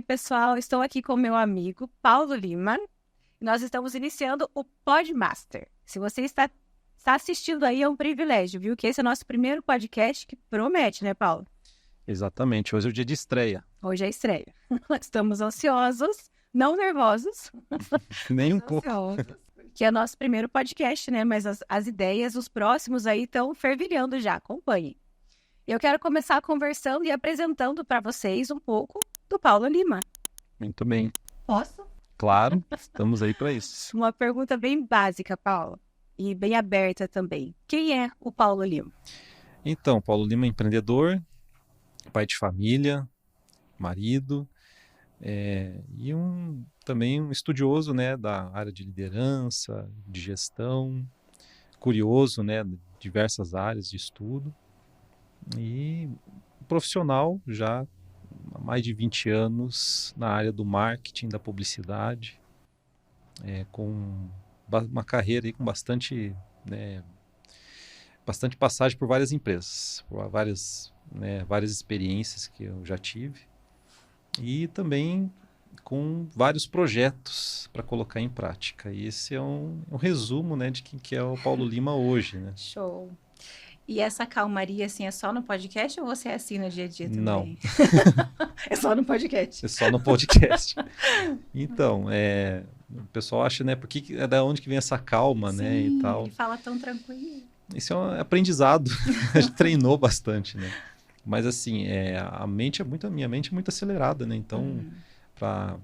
Oi, pessoal. Estou aqui com meu amigo Paulo Lima. Nós estamos iniciando o Podmaster. Se você está assistindo aí, é um privilégio, viu? Que esse é o nosso primeiro podcast que promete, né, Paulo? Exatamente. Hoje é o dia de estreia. Hoje é a estreia. Estamos ansiosos, não nervosos. Nem um Mas pouco. ansiosos. Que é nosso primeiro podcast, né? Mas as ideias, os próximos aí estão fervilhando já. Acompanhem. Eu quero começar conversando e apresentando para vocês um pouco do Paulo Lima. Muito bem. Posso? Claro, estamos aí para isso. Uma pergunta bem básica, Paulo, e bem aberta também. Quem é o Paulo Lima? Então, Paulo Lima é empreendedor, pai de família, marido, e também um estudioso, né, da área de liderança, de gestão, curioso, né, de diversas áreas de estudo e profissional já há mais de 20 anos na área do marketing, da publicidade, com uma carreira aí com bastante, né, bastante passagem por várias empresas, por várias experiências que eu já tive e também com vários projetos para colocar em prática. E esse é um resumo, né, de quem que é o Paulo Lima hoje, né? Show. E essa calmaria, assim, é só no podcast ou você é assim no dia a dia também? Não. É só no podcast. É só no podcast. Então, o pessoal acha, né, é da onde que vem essa calma, Sim, né, e tal. ele fala tão tranquilo. Isso é um aprendizado. A gente treinou bastante, né? Mas assim, minha mente é muito acelerada, né? Então, para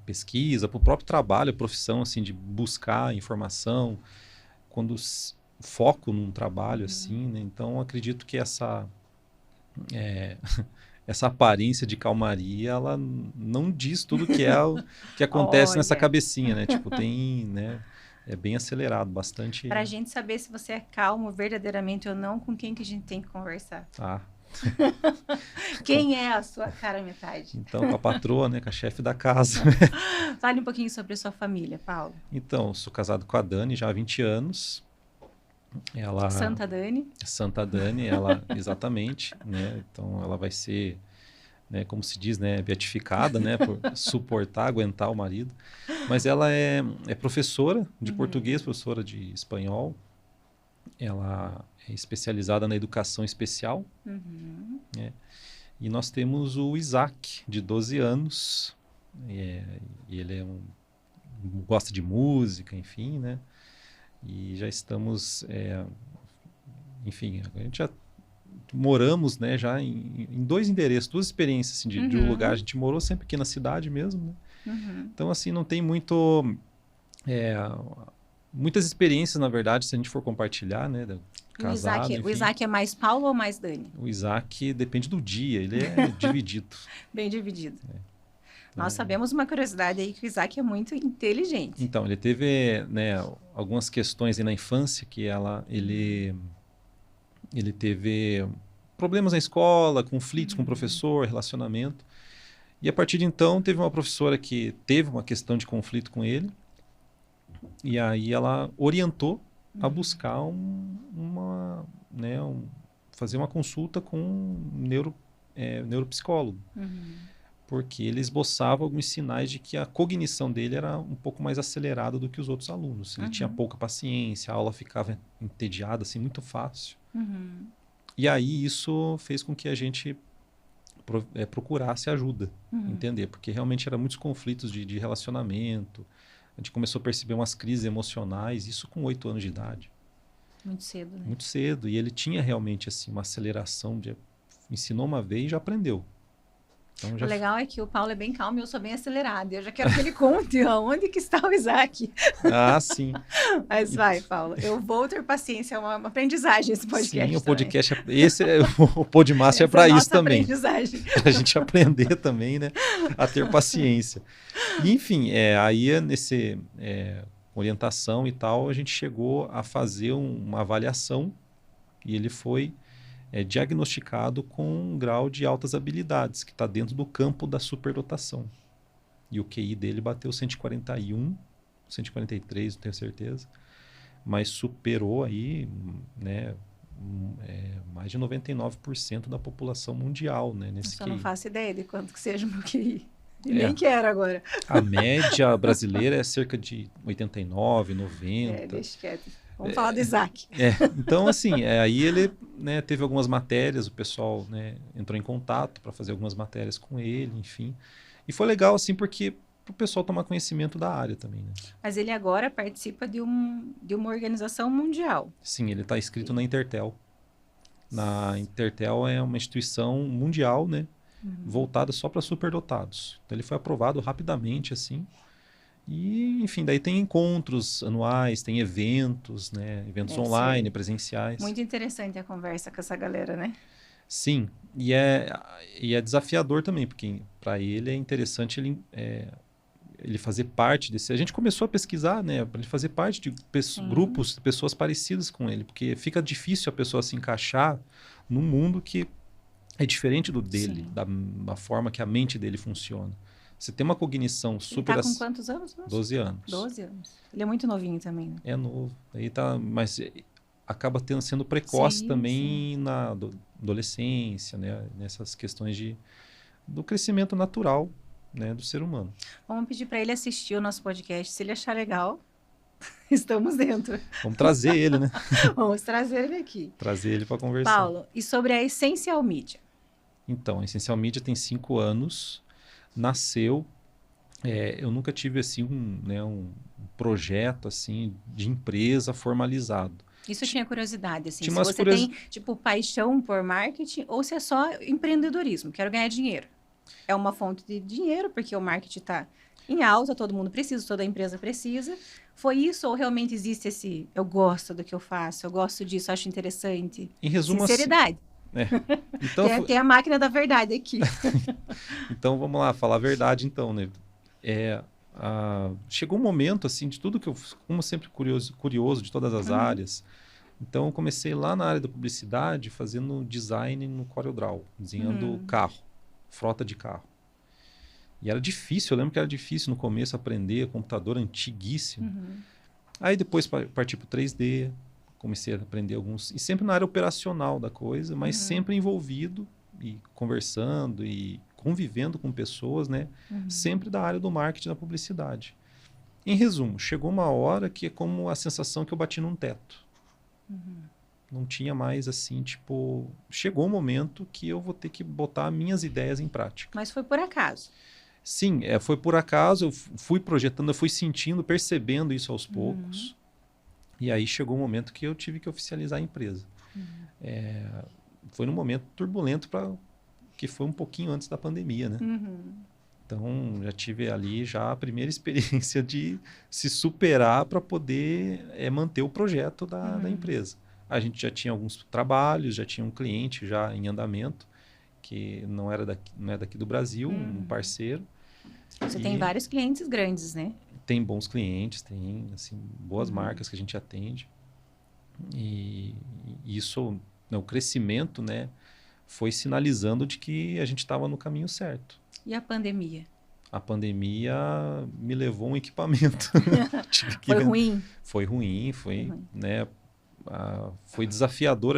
pesquisa, para o próprio trabalho, a profissão, assim, de buscar informação, quando foco num trabalho, assim, né? Então, acredito que essa aparência de calmaria, ela não diz tudo que é o que acontece nessa Olha. cabecinha, né? Tipo, tem, né? É bem acelerado, bastante. Pra gente saber se você é calmo verdadeiramente ou não, com quem que a gente tem que conversar? Ah, Quem é a sua cara metade? então, com a patroa, né? Com a chefe da casa. Fale um pouquinho sobre a sua família, Paulo. Então, sou casado com a Dani já há 20 anos. Ela, Santa Dani. Santa Dani, ela, exatamente, né? Então, ela vai ser, né, como se diz, né, beatificada, né, por suportar, aguentar o marido. Mas ela é professora de português, professora de espanhol. Ela é especializada na educação especial. Né? E nós temos o Isaac, de 12 anos. E ele gosta de música, enfim, né? E já estamos, enfim, a gente já moramos, né, já em dois endereços, duas experiências assim, de um lugar. A gente morou sempre aqui na cidade mesmo, né? Então, assim, não tem muitas experiências, na verdade, se a gente for compartilhar, né? Casado, O Isaac é mais Paulo ou mais Dani? O Isaac depende do dia, ele é dividido. Bem dividido. Nós sabemos uma curiosidade aí que o Isaac é muito inteligente. Então, ele teve, né, algumas questões aí na infância que ele teve problemas na escola, conflitos com o professor, relacionamento. E a partir de então, teve uma professora que teve uma questão de conflito com ele. E aí ela orientou a buscar fazer uma consulta com um neuropsicólogo. Porque ele esboçava alguns sinais de que a cognição dele era um pouco mais acelerada do que os outros alunos. Ele tinha pouca paciência, a aula ficava entediada, assim, muito fácil. E aí isso fez com que a gente procurasse ajuda, entender, porque realmente eram muitos conflitos de relacionamento. A gente começou a perceber umas crises emocionais, isso com 8 anos de idade. Muito cedo, né? Muito cedo. E ele tinha realmente assim, uma aceleração, ensinou uma vez e já aprendeu. Então, O legal é que o Paulo é bem calmo e eu sou bem acelerada. Eu já quero que ele conte onde que está o Isaac. Ah, sim. Mas vai, Paulo. Eu vou ter paciência, é uma aprendizagem esse podcast. Sim, o podcast, o Podmaster é para isso também. Para a gente aprender também, né? A ter paciência. E, enfim, aí nesse orientação e tal, a gente chegou a fazer uma avaliação e ele foi diagnosticado com um grau de altas habilidades, que está dentro do campo da superdotação. E o QI dele bateu 141, 143, não tenho certeza, mas superou aí, né, mais de 99% da população mundial, né, Eu nesse só QI. não faço ideia de quanto que seja o meu QI. E É. nem quero agora. A média brasileira é cerca de 89, 90. Deixa quieto. Vamos falar do Isaac. Então, assim, aí ele, né, teve algumas matérias, o pessoal, né, entrou em contato para fazer algumas matérias com ele, enfim. E foi legal, assim, porque para o pessoal tomar conhecimento da área também, né? Mas ele agora participa de uma organização mundial. Sim, ele está inscrito na Intertel. Na Intertel é uma instituição mundial, né, voltada só para superdotados. Então, ele foi aprovado rapidamente, assim. E, enfim, daí tem encontros anuais, tem eventos, né, eventos Deve online, ser presenciais. muito interessante a conversa com essa galera, né? Sim, e é desafiador também, porque para ele é interessante ele fazer parte desse. A gente começou a pesquisar, né, para ele fazer parte de grupos de pessoas parecidas com ele, porque fica difícil a pessoa se encaixar num mundo que é diferente do dele, da forma que a mente dele funciona. Você tem uma cognição super... Ele tá com quantos anos? 12 anos. 12 anos. Ele é muito novinho também, né? É novo. Aí tá, mas acaba sendo precoce também na adolescência, né? Nessas questões do crescimento natural, né, do ser humano. Vamos pedir para ele assistir o nosso podcast. Se ele achar legal, estamos dentro. Vamos trazer ele, né? Vamos trazer ele aqui. Trazer ele para conversar. Paulo, e sobre a Essential Media? Então, a Essential Media tem 5 anos. Nasceu, eu nunca tive assim um projeto assim de empresa formalizado. Isso eu tinha curiosidade, assim, tinha se você tem, tipo, paixão por marketing ou se é só empreendedorismo, quero ganhar dinheiro. É uma fonte de dinheiro, porque o marketing está em alta, todo mundo precisa, toda empresa precisa. Foi isso ou realmente existe eu gosto do que eu faço, eu gosto disso, acho interessante? Em resumo, sinceridade. Então, tem a máquina da verdade aqui. Então, vamos lá, falar a verdade, então, né? Chegou um momento, assim, de tudo que eu... Como sempre curioso de todas as áreas. Então, eu comecei lá na área da publicidade, fazendo design no CorelDRAW, desenhando carro, frota de carro. E era difícil, eu lembro que era difícil no começo aprender, computador antiguíssimo. Aí, depois, parti para o 3D, comecei a aprender alguns... E sempre na área operacional da coisa, mas sempre envolvido e conversando e convivendo com pessoas, né? Sempre da área do marketing e da publicidade. Em resumo, chegou uma hora que é como a sensação que eu bati num teto. Não tinha mais assim, tipo... Chegou um momento que eu vou ter que botar minhas ideias em prática. Mas foi por acaso? Sim, foi por acaso. Eu fui projetando, eu fui sentindo, percebendo isso aos poucos. E aí chegou um momento que eu tive que oficializar a empresa. Foi num momento turbulento, que foi um pouquinho antes da pandemia, né? Então, já tive ali a primeira experiência de se superar para poder manter o projeto da empresa. A gente já tinha alguns trabalhos, já tinha um cliente já em andamento, que não é daqui do Brasil, um parceiro. Você tem vários clientes grandes, né? Tem bons clientes, tem assim, boas marcas que a gente atende. E isso, o crescimento, né, foi sinalizando de que a gente estava no caminho certo. E a pandemia? A pandemia me levou um equipamento. Foi ruim? Foi ruim, né, foi desafiador.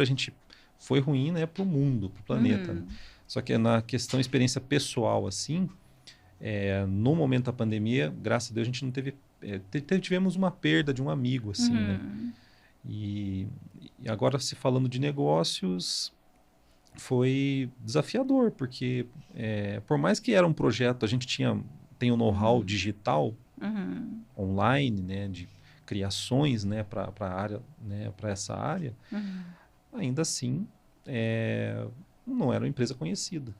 Foi ruim, né, para o mundo, para o planeta. Né? Só que na questão experiência pessoal, assim, no momento da pandemia, graças a Deus, a gente não teve... tivemos uma perda de um amigo, assim, né? E agora, se falando de negócios, foi desafiador, porque por mais que era um projeto, a gente tem um know-how digital, online, né, de criações, né, para a área, né, para essa área, ainda assim, não era uma empresa conhecida.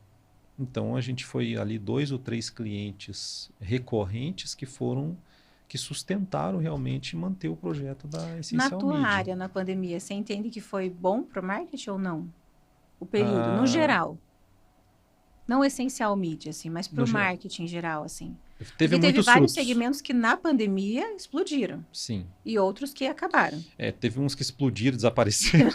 Então, a gente foi ali 2 ou 3 clientes recorrentes que sustentaram realmente manter o projeto da Essential Media. Na tua área, na pandemia, você entende que foi bom para o marketing ou não? O período, no geral. Não Essential Media, assim, mas para o marketing em geral, assim. Teve vários segmentos que na pandemia explodiram. Sim. E outros que acabaram. Teve uns que explodiram, desapareceram.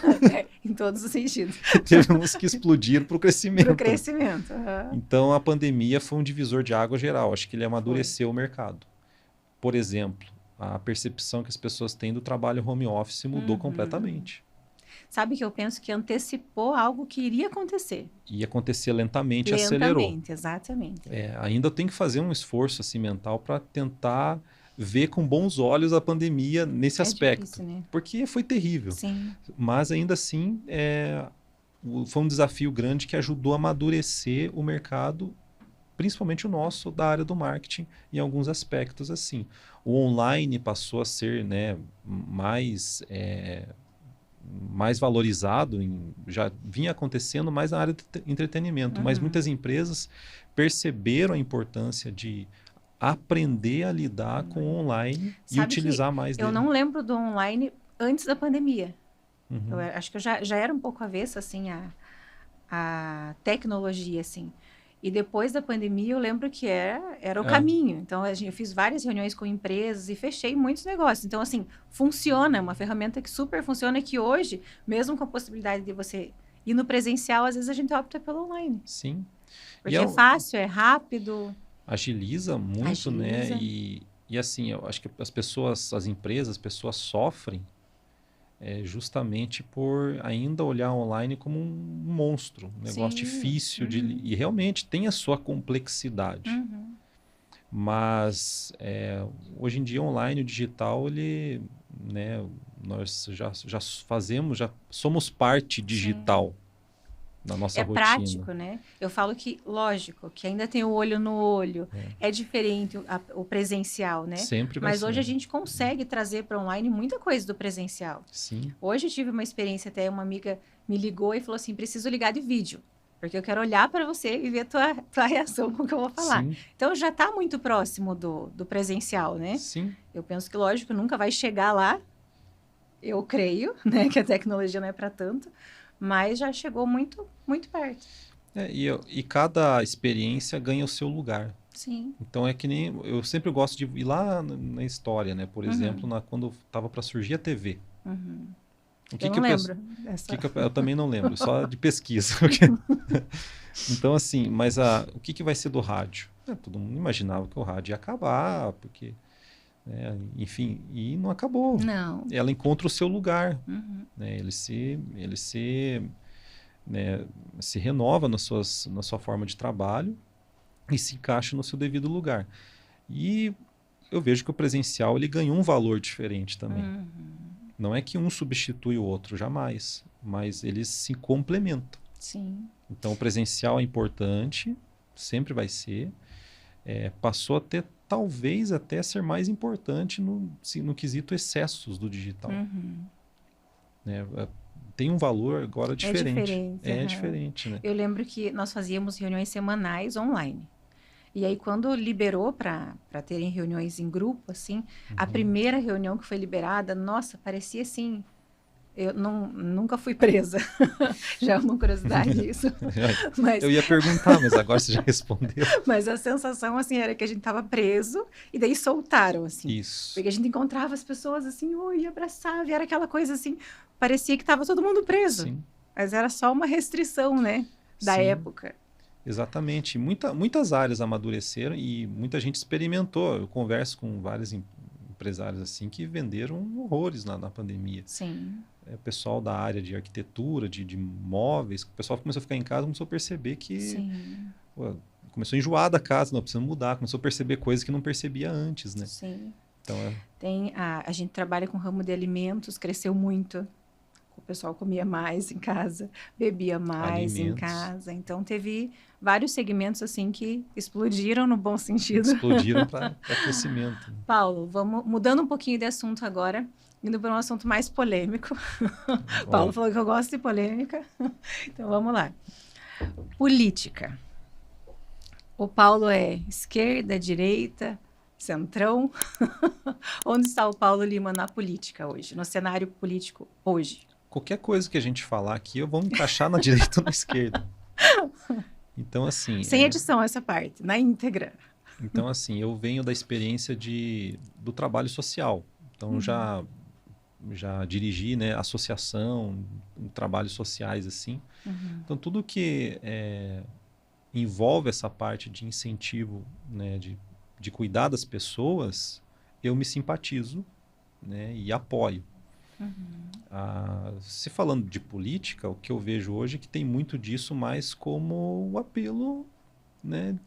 Em todos os sentidos. Teve uns que explodiram para o crescimento. Para o crescimento. Então, a pandemia foi um divisor de água geral. Acho que ele amadureceu o mercado. Por exemplo, a percepção que as pessoas têm do trabalho home office mudou completamente. sabe que eu penso que antecipou algo que iria acontecer. Ia acontecer lentamente, acelerou. Lentamente, exatamente. Ainda tem que fazer um esforço assim, mental para tentar ver com bons olhos a pandemia nesse aspecto. Difícil, né? Porque foi terrível. Sim. Mas ainda assim, foi um desafio grande que ajudou a amadurecer o mercado, principalmente o nosso, da área do marketing, em alguns aspectos assim. O online passou a ser, né, mais valorizado, já vinha acontecendo mais na área de entretenimento, mas muitas empresas perceberam a importância de aprender a lidar com o online e utilizar mais dele. Eu não lembro do online antes da pandemia. Uhum. Eu acho que eu já era um pouco avessa, assim, a tecnologia, assim. E depois da pandemia, eu lembro que era o caminho. Então, eu fiz várias reuniões com empresas e fechei muitos negócios. Então, assim, funciona. É uma ferramenta que super funciona, que hoje, mesmo com a possibilidade de você ir no presencial, às vezes a gente opta pelo online. Sim. Porque é fácil, é rápido. Agiliza muito, né? E assim, eu acho que as pessoas sofrem justamente por ainda olhar online como um monstro, um negócio difícil e realmente tem a sua complexidade. Mas hoje em dia online, o digital, ele, né, nós já somos parte digital da nossa rotina. É prático, né? Eu falo que, lógico, que ainda tem o olho no olho. É diferente o presencial, né? Sempre vai Mas ser. hoje a gente consegue trazer para online muita coisa do presencial. Sim. Hoje eu tive uma experiência, até uma amiga me ligou e falou assim, preciso ligar de vídeo, porque eu quero olhar para você e ver a tua reação com o que eu vou falar. Sim. Então, já está muito próximo do presencial, né? Sim. Eu penso que, lógico, nunca vai chegar lá. Eu creio, né? Que a tecnologia não é para tanto. Mas já chegou muito, muito perto. E cada experiência ganha o seu lugar. Sim. Então é que nem... Eu sempre gosto de ir lá na história, né? Por exemplo, quando estava para surgir a TV. Eu não lembro. Eu também não lembro, só de pesquisa. Então, assim, mas o que vai ser do rádio? Todo mundo imaginava que o rádio ia acabar, porque... enfim, e não acabou. Não. Ela encontra o seu lugar. Né? Ele se renova na sua forma de trabalho e se encaixa no seu devido lugar. E eu vejo que o presencial ele ganhou um valor diferente também. Não é que um substitui o outro, jamais. Mas eles se complementam. Sim. Então, o presencial é importante, sempre vai ser. Passou a ter, talvez, até ser mais importante no quesito excessos do digital. Tem um valor agora diferente. É diferente, né? Eu lembro que nós fazíamos reuniões semanais online. E aí, quando liberou para terem reuniões em grupo, assim, a primeira reunião que foi liberada, nossa, parecia assim... Eu nunca fui presa. Já é uma curiosidade isso. Mas... Eu ia perguntar, mas agora você já respondeu. Mas a sensação, assim, era que a gente estava preso e daí soltaram, assim. Isso. Porque a gente encontrava as pessoas, assim, e abraçava, e era aquela coisa, assim, parecia que estava todo mundo preso. Sim. Mas era só uma restrição, né, da época. Exatamente. Muitas áreas amadureceram e muita gente experimentou. Eu converso com vários empresários, assim, que venderam horrores na pandemia. Sim. O pessoal da área de arquitetura, de móveis, o pessoal começou a ficar em casa, começou a perceber que começou a enjoar da casa, não precisa mudar, começou a perceber coisas que não percebia antes, né? Sim. Então, a gente trabalha com o ramo de alimentos, cresceu muito. O pessoal comia mais em casa, bebia mais em casa. Então, teve vários segmentos assim que explodiram no bom sentido. Explodiram para crescimento. Paulo, vamos mudando um pouquinho de assunto agora. Indo para um assunto mais polêmico. Paulo falou que eu gosto de polêmica. Então, vamos lá. Política. O Paulo é esquerda, direita, centrão? Onde está o Paulo Lima na política hoje? No cenário político hoje? Qualquer coisa que a gente falar aqui, eu vou encaixar na direita ou na esquerda. Então, assim... Sem edição essa parte, na íntegra. Então, assim, eu venho da experiência do trabalho social. Então, já dirigi, né, associação, trabalhos sociais, assim. Então, tudo que envolve essa parte de incentivo, né, de cuidar das pessoas, eu me simpatizo, né, e apoio. Se falando de política, o que eu vejo hoje é que tem muito disso mais como o apelo, né,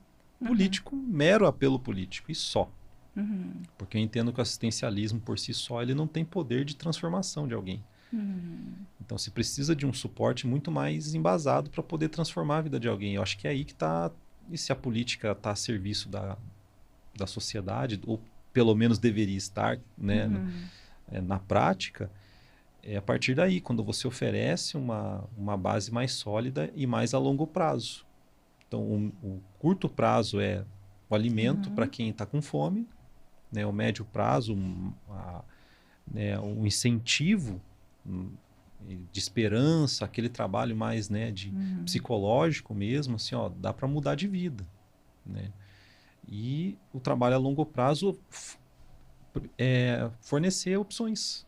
político, mero apelo político, e só. Porque eu entendo que o assistencialismo por si só ele não tem poder de transformação de alguém. Então se precisa de um suporte muito mais embasado para poder transformar a vida de alguém. Eu acho que é aí que está, e se a política está a serviço da sociedade, ou pelo menos deveria estar, né, na prática, é a partir daí, quando você oferece uma base mais sólida e mais a longo prazo. Então o curto prazo é o alimento para quem está com fome, né, o médio prazo, né, um incentivo de esperança, aquele trabalho mais, né, de psicológico mesmo, assim, ó, dá para mudar de vida, né? E o trabalho a longo prazo fornecer opções.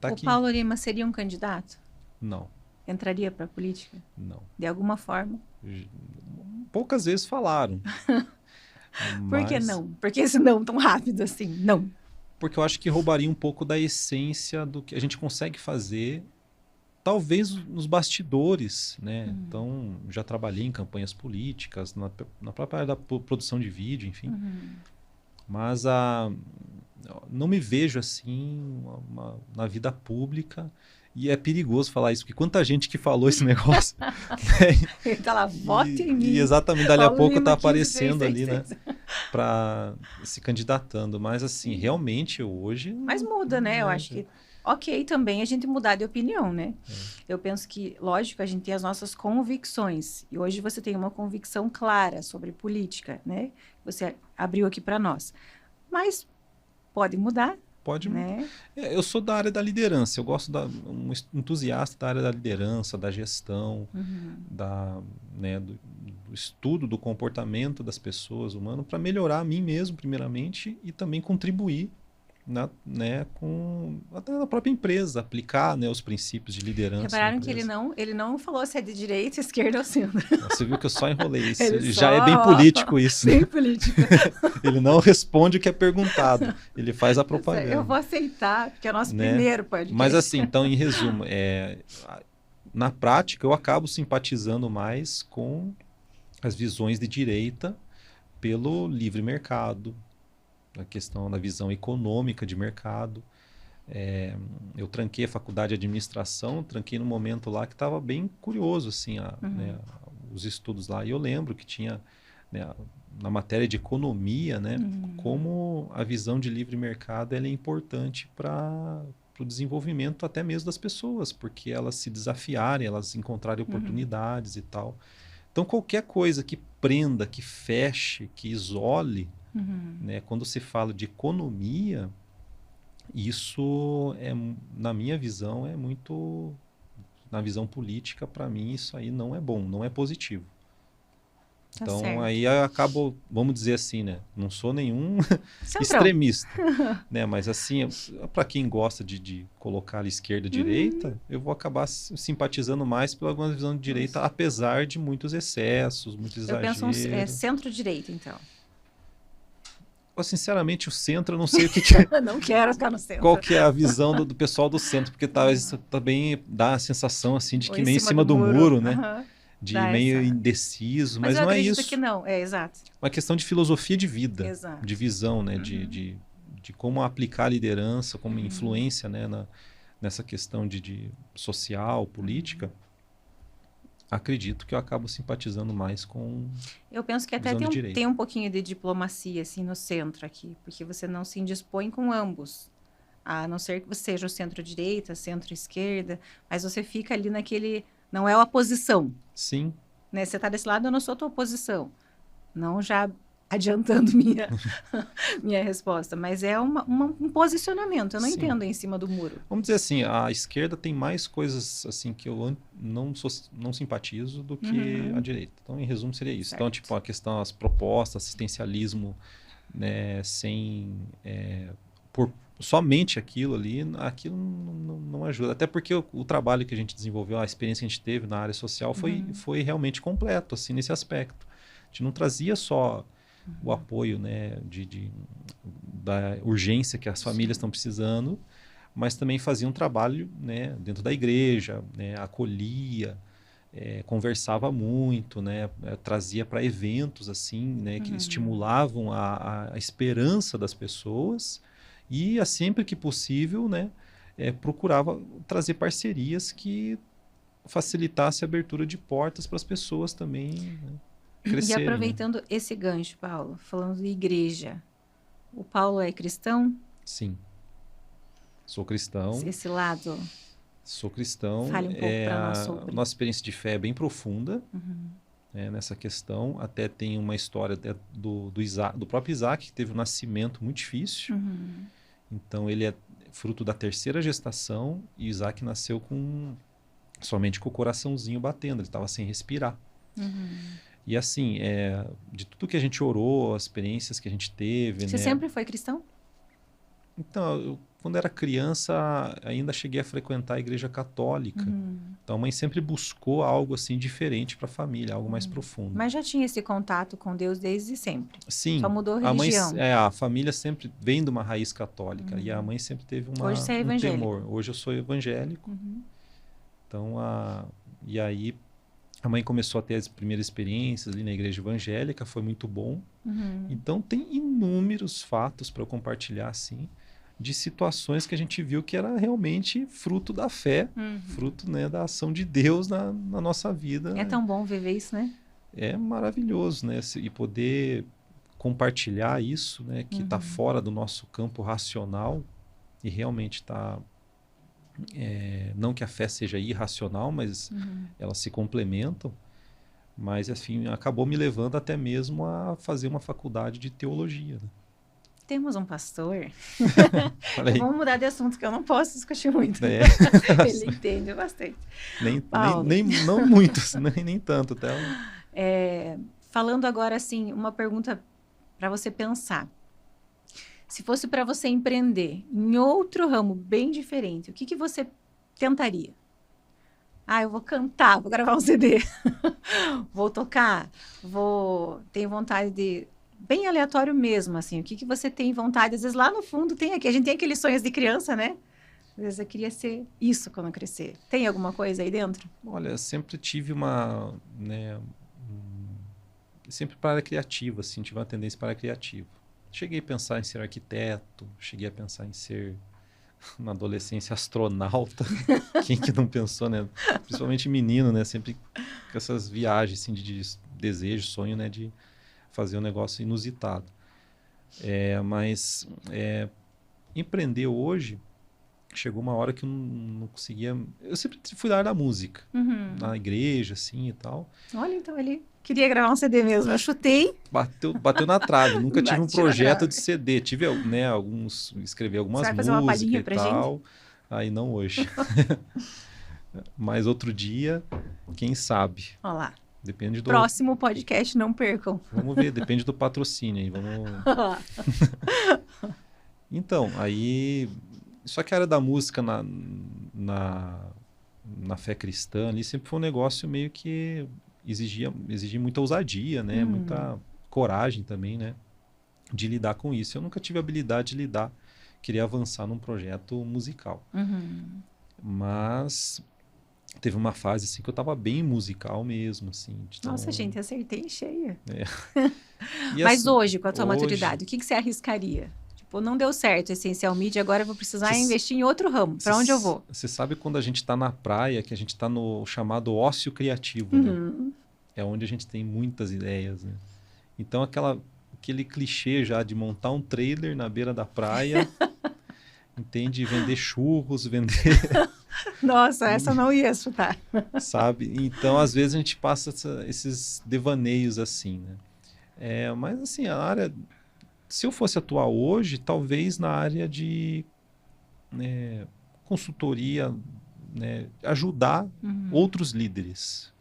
Tá O aqui. Paulo Lima seria um candidato? Não. Entraria para a política? Não. De alguma forma? Poucas vezes falaram. Por que não? Por que esse não tão rápido assim? Não. Porque eu acho que roubaria um pouco da essência do que a gente consegue fazer, talvez nos bastidores, né? Então, já trabalhei em campanhas políticas, na própria área da produção de vídeo, enfim. Mas não me vejo assim na vida pública. E é perigoso falar isso, porque quanta gente que falou esse negócio. Né? Ele tá lá, vote em mim. E exatamente, dali Paulo a pouco Lima, tá aparecendo 15, ali, né? Para se candidatando. Mas assim, realmente hoje... Mas muda, né? Eu acho que ok também a gente mudar de opinião, né? Eu penso que, lógico, a gente tem as nossas convicções. E hoje você tem uma convicção clara sobre política, né? Você abriu aqui para nós. Mas pode mudar. Pode, né? Eu sou da área da liderança, eu gosto um entusiasta da área da liderança, da gestão, né, do estudo do comportamento das pessoas humanas para melhorar a mim mesmo, primeiramente, e também contribuir né, com até na própria empresa, aplicar, né, os princípios de liderança. Repararam que ele não falou se é de direita, esquerda ou centro. Você viu que eu só enrolei isso. Ele Já só, é bem político isso. Bem político. Ele não responde o que é perguntado. Ele faz a propaganda. Eu vou aceitar, porque é o nosso primeiro podcast. Mas assim, então, em resumo, na prática, eu acabo simpatizando mais com as visões de direita pelo livre mercado, a questão da visão econômica de mercado. Eu tranquei a faculdade de administração, tranquei no momento lá que estava bem curioso, assim, né, os estudos lá. E eu lembro que tinha, né, na matéria de economia, né, como a visão de livre mercado ela é importante para o desenvolvimento até mesmo das pessoas, porque elas se desafiarem, elas encontrarem oportunidades e tal. Então, qualquer coisa que prenda, que feche, que isole, né, quando se fala de economia, isso, na minha visão, é muito... Na visão política, para mim, isso aí não é bom, não é positivo. Tá então, certo. aí eu acabo, vamos dizer assim, né? Não sou nenhum extremista, né? Mas assim, para quem gosta de colocar a esquerda e direita, eu vou acabar simpatizando mais pela alguma visão de direita, apesar de muitos excessos, muitos exageros. Eu penso centro-direita, então. Sinceramente, o centro, eu não sei o que é. Não quero ficar no centro. Qual que é a visão do pessoal do centro, porque talvez também dá a sensação assim de que meio em cima do muro, né? De meio indeciso, mas não é isso. Mas eu acredito que não, exato. Uma questão de filosofia de vida, Exato. de visão, né? De como aplicar a liderança, como influência, né? Nessa questão de social, política. Acredito que eu acabo simpatizando mais com... Eu penso que até tem um pouquinho de diplomacia assim, no centro aqui, porque você não se indispõe com ambos. A não ser que você seja o centro-direita, centro-esquerda, mas você fica ali naquele... Não é a oposição. Sim. Né? Você está desse lado, eu não sou a tua oposição. Não já adiantando minha resposta, mas é um posicionamento. Eu não entendo em cima do muro. Vamos dizer assim, a esquerda tem mais coisas assim que eu não simpatizo do que a direita. Então, em resumo, seria isso. Certo. Então, tipo, a questão, as propostas, assistencialismo, né, por somente aquilo ali, aquilo não ajuda. Até porque o trabalho que a gente desenvolveu, a experiência que a gente teve na área social foi realmente completo, assim, nesse aspecto. A gente não trazia só o apoio, né, da urgência que as famílias estão precisando, mas também fazia um trabalho, né, dentro da igreja, né, acolhia, conversava muito, né, trazia para eventos assim, né, que estimulavam a esperança das pessoas e, sempre que possível, né, procurava trazer parcerias que facilitasse a abertura de portas para as pessoas também, né, E crescerem. Né? aproveitando esse gancho, Paulo, falando de igreja, o Paulo é cristão? Sim, sou cristão. Esse lado, Sou cristão. fale um pouco para nós sobre. A nossa experiência de fé é bem profunda, né, nessa questão. Até tem uma história do próprio Isaac, que teve um nascimento muito difícil. Então, ele é fruto da 3ª gestação e Isaac nasceu somente com o coraçãozinho batendo, ele estava sem respirar. E assim, de tudo que a gente orou, as experiências que a gente teve... Você sempre foi cristão? Então, quando era criança, ainda cheguei a frequentar a igreja católica. Então, a mãe sempre buscou algo assim diferente para a família, algo mais profundo. Mas já tinha esse contato com Deus desde sempre? Sim. Só mudou a religião? A família sempre vem de uma raiz católica. E a mãe sempre teve Hoje você é evangélico? temor. Hoje eu sou evangélico. Então, e aí a mãe começou a ter as primeiras experiências ali na igreja evangélica, foi muito bom. Então, tem inúmeros fatos para eu compartilhar, assim, de situações que a gente viu que era realmente fruto da fé, fruto, né, da ação de Deus na nossa vida. É tão bom viver isso, né? É maravilhoso, né? E poder compartilhar isso, né, que está fora do nosso campo racional e realmente está... não que a fé seja irracional, mas elas se complementam. Mas, assim, acabou me levando até mesmo a fazer uma faculdade de teologia, né? Temos um pastor. Vamos mudar de assunto, que eu não posso discutir muito. Ele entende bastante. Não muito, nem tanto. Tá? Falando agora, assim, uma pergunta para você pensar. Se fosse para você empreender em outro ramo bem diferente, o que você tentaria? Eu vou cantar, vou gravar um CD, vou tocar, tenho vontade de... Bem aleatório mesmo, assim. O que você tem vontade? Às vezes lá no fundo a gente tem aqueles sonhos de criança, né? Às vezes eu queria ser isso quando eu crescer. Tem alguma coisa aí dentro? Olha, eu sempre tive sempre para a área criativa, assim, tive uma tendência para a área criativa. Cheguei a pensar em ser arquiteto, cheguei a pensar em ser, na adolescência, astronauta. Quem que não pensou, né? Principalmente menino, né? Sempre com essas viagens, assim, de desejo, sonho, né? De fazer um negócio inusitado. Mas empreender hoje, chegou uma hora que eu não conseguia... Eu sempre fui da área da música, na igreja, assim, e tal. Olha, então ele queria gravar um CD mesmo. Eu chutei. Bateu na trave. Nunca tive um projeto de CD. Tive, né, escrevi algumas músicas uma palhinha pra tal. Gente? Aí não hoje. Mas outro dia, quem sabe? Olha lá. Depende do... Próximo podcast, não percam. Vamos ver, depende do patrocínio aí. Então, aí... Só que a área da música na fé cristã ali sempre foi um negócio meio que exigia muita ousadia, né? Muita coragem também, né? De lidar com isso. Eu nunca tive habilidade de lidar, queria avançar num projeto musical. Mas teve uma fase assim que eu estava bem musical mesmo, assim. Então... Nossa, gente, acertei em cheia. Mas assim, hoje, com a tua maturidade, o que você arriscaria? Tipo, não deu certo Essential Media, agora eu vou precisar investir em outro ramo. Para onde eu vou? Você sabe quando a gente está na praia, que a gente está no chamado ócio criativo, né? É onde a gente tem muitas ideias, né? Então, aquele clichê já de montar um trailer na beira da praia, entende? Vender churros, vender... Nossa, essa eu não ia chutar. Sabe? Então, às vezes, a gente passa esses devaneios assim, né? Mas, assim, a área... Se eu fosse atuar hoje, talvez na área de consultoria, né? Ajudar outros líderes.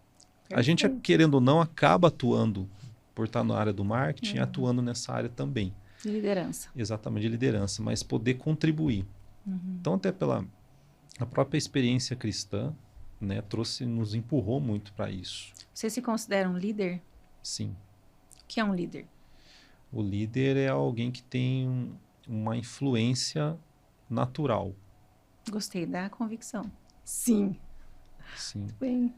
A gente, querendo ou não, acaba atuando, por estar na área do marketing, atuando nessa área também. De liderança. Exatamente, de liderança, mas poder contribuir. Então, até pela a própria experiência cristã, né, nos empurrou muito para isso. Você se considera um líder? Sim. O que é um líder? O líder é alguém que tem uma influência natural. Gostei da convicção. Sim. Sim. Bem.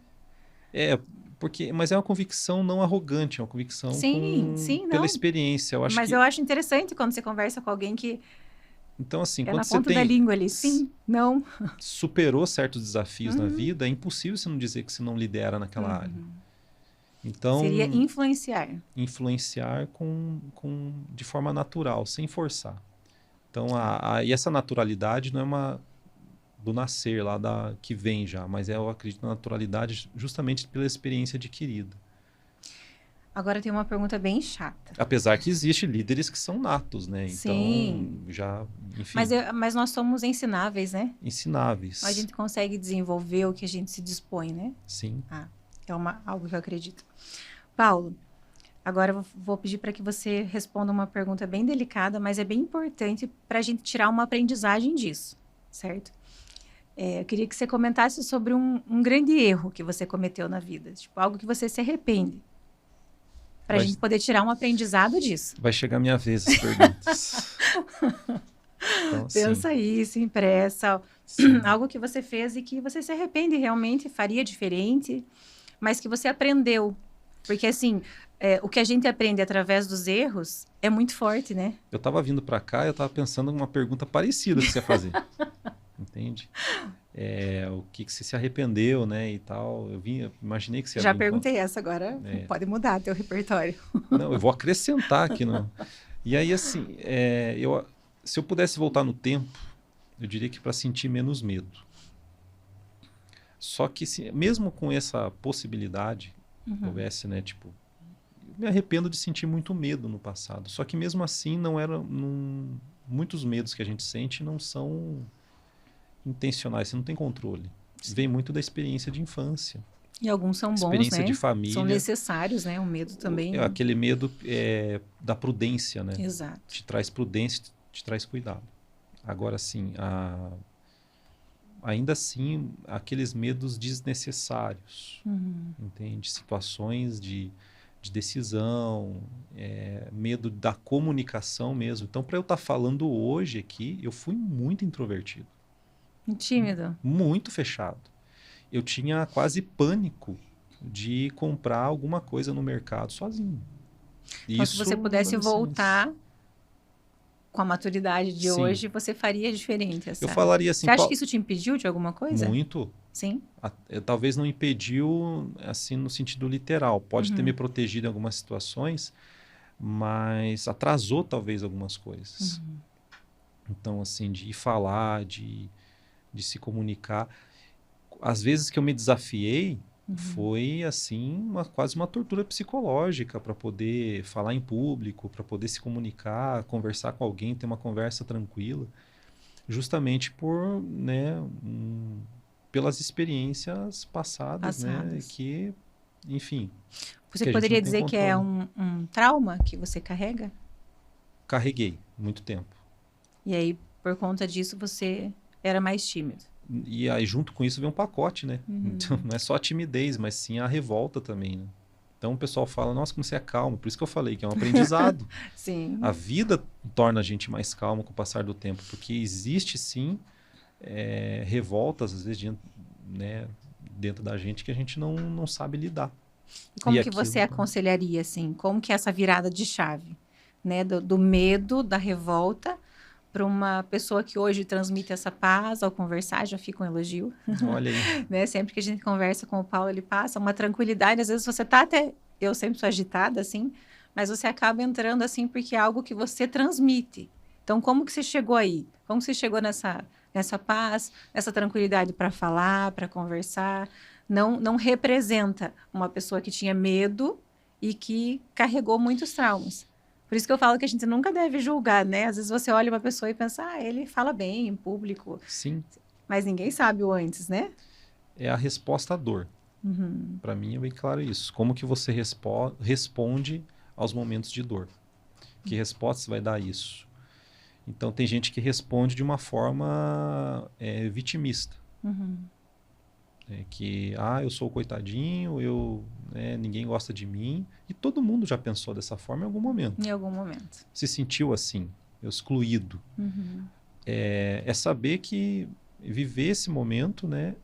Mas é uma convicção não arrogante, é uma convicção pela não. experiência. Eu acho interessante quando você conversa com alguém que Então, assim, é quando na você ponta da língua ali. Sim, não. superou certos desafios na vida, é impossível você não dizer que você não lidera naquela área. Então, seria influenciar. Influenciar de forma natural, sem forçar. Então, e essa naturalidade não é uma do nascer lá que vem já, mas eu acredito na naturalidade justamente pela experiência adquirida. Agora tem uma pergunta bem chata. Apesar que existem líderes que são natos, né? Sim. Então, já, enfim. Mas nós somos ensináveis, né? Ensináveis. A gente consegue desenvolver o que a gente se dispõe, né? Sim. É algo que eu acredito. Paulo, agora eu vou pedir para que você responda uma pergunta bem delicada, mas é bem importante para a gente tirar uma aprendizagem disso, certo? Eu queria que você comentasse sobre um grande erro que você cometeu na vida, tipo, algo que você se arrepende, para a gente poder tirar um aprendizado disso. Vai chegar a minha vez as perguntas. Então, pensa aí, se impressa, algo que você fez e que você se arrepende realmente, faria diferente, mas que você aprendeu. Porque, assim, o que a gente aprende através dos erros é muito forte, né? Eu estava vindo para cá e eu estava pensando em uma pergunta parecida que você ia fazer. Entende? O que você se arrependeu, né, e tal. Eu imaginei que você ia Já perguntei essa, agora pode mudar teu repertório. Não, eu vou acrescentar aqui. E aí, assim, se eu pudesse voltar no tempo, eu diria que para sentir menos medo. Só que, mesmo com essa possibilidade, houvesse, né, tipo, eu me arrependo de sentir muito medo no passado. Só que mesmo assim, muitos medos que a gente sente não são intencionais, você não tem controle. Sim. Vem muito da experiência de infância. E alguns são bons, experiência né? De família. São necessários, né? O medo também. Aquele medo da prudência, né? Exato. Te traz prudência, te traz cuidado. Agora, sim, ainda assim, aqueles medos desnecessários, entende? Situações de decisão, medo da comunicação mesmo. Então, para eu estar falando hoje aqui, eu fui muito introvertido. Tímido. Muito fechado. Eu tinha quase pânico de comprar alguma coisa no mercado sozinho. Então, se você pudesse voltar com a maturidade de hoje, você faria diferente. Eu falaria assim... Você acha que isso te impediu de alguma coisa? Muito. Sim? Talvez não impediu, assim, no sentido literal. Pode ter me protegido em algumas situações, mas atrasou talvez algumas coisas. Então, assim, de ir falar, de se comunicar. Às vezes que eu me desafiei, foi assim quase uma tortura psicológica para poder falar em público, para poder se comunicar, conversar com alguém, ter uma conversa tranquila, justamente por, né, pelas experiências passadas, né, que, enfim... Você poderia dizer que é um trauma que você carrega? Carreguei, muito tempo. E aí, por conta disso, você era mais tímido. E aí, junto com isso, vem um pacote, né? Então, não é só a timidez, mas sim a revolta também, né? Então, o pessoal fala, nossa, como você é calmo. Por isso que eu falei que é um aprendizado. Sim. A vida torna a gente mais calmo com o passar do tempo, porque existe, sim, revoltas, às vezes, dentro da gente que a gente não sabe lidar. E como que você aconselharia, assim? Como que é essa virada de chave, né? Do medo, da revolta, para uma pessoa que hoje transmite essa paz ao conversar, já fica um elogio. Olha aí. Né? Sempre que a gente conversa com o Paulo, ele passa uma tranquilidade. Às vezes você tá até... Eu sempre sou agitada, assim, mas você acaba entrando, assim, porque é algo que você transmite. Então, como que você chegou aí? Como você chegou nessa paz, nessa tranquilidade para falar, para conversar? Não representa uma pessoa que tinha medo e que carregou muitos traumas. Por isso que eu falo que a gente nunca deve julgar, né? Às vezes você olha uma pessoa e pensa, ele fala bem em público. Sim. Mas ninguém sabe o antes, né? É a resposta à dor. Para mim é bem claro isso. Como que você responde aos momentos de dor? Que resposta você vai dar a isso? Então, tem gente que responde de uma forma vitimista. Que, eu sou o coitadinho, ninguém gosta de mim. E todo mundo já pensou dessa forma em algum momento. Em algum momento. Se sentiu assim, excluído. É saber que viver esse momento, né?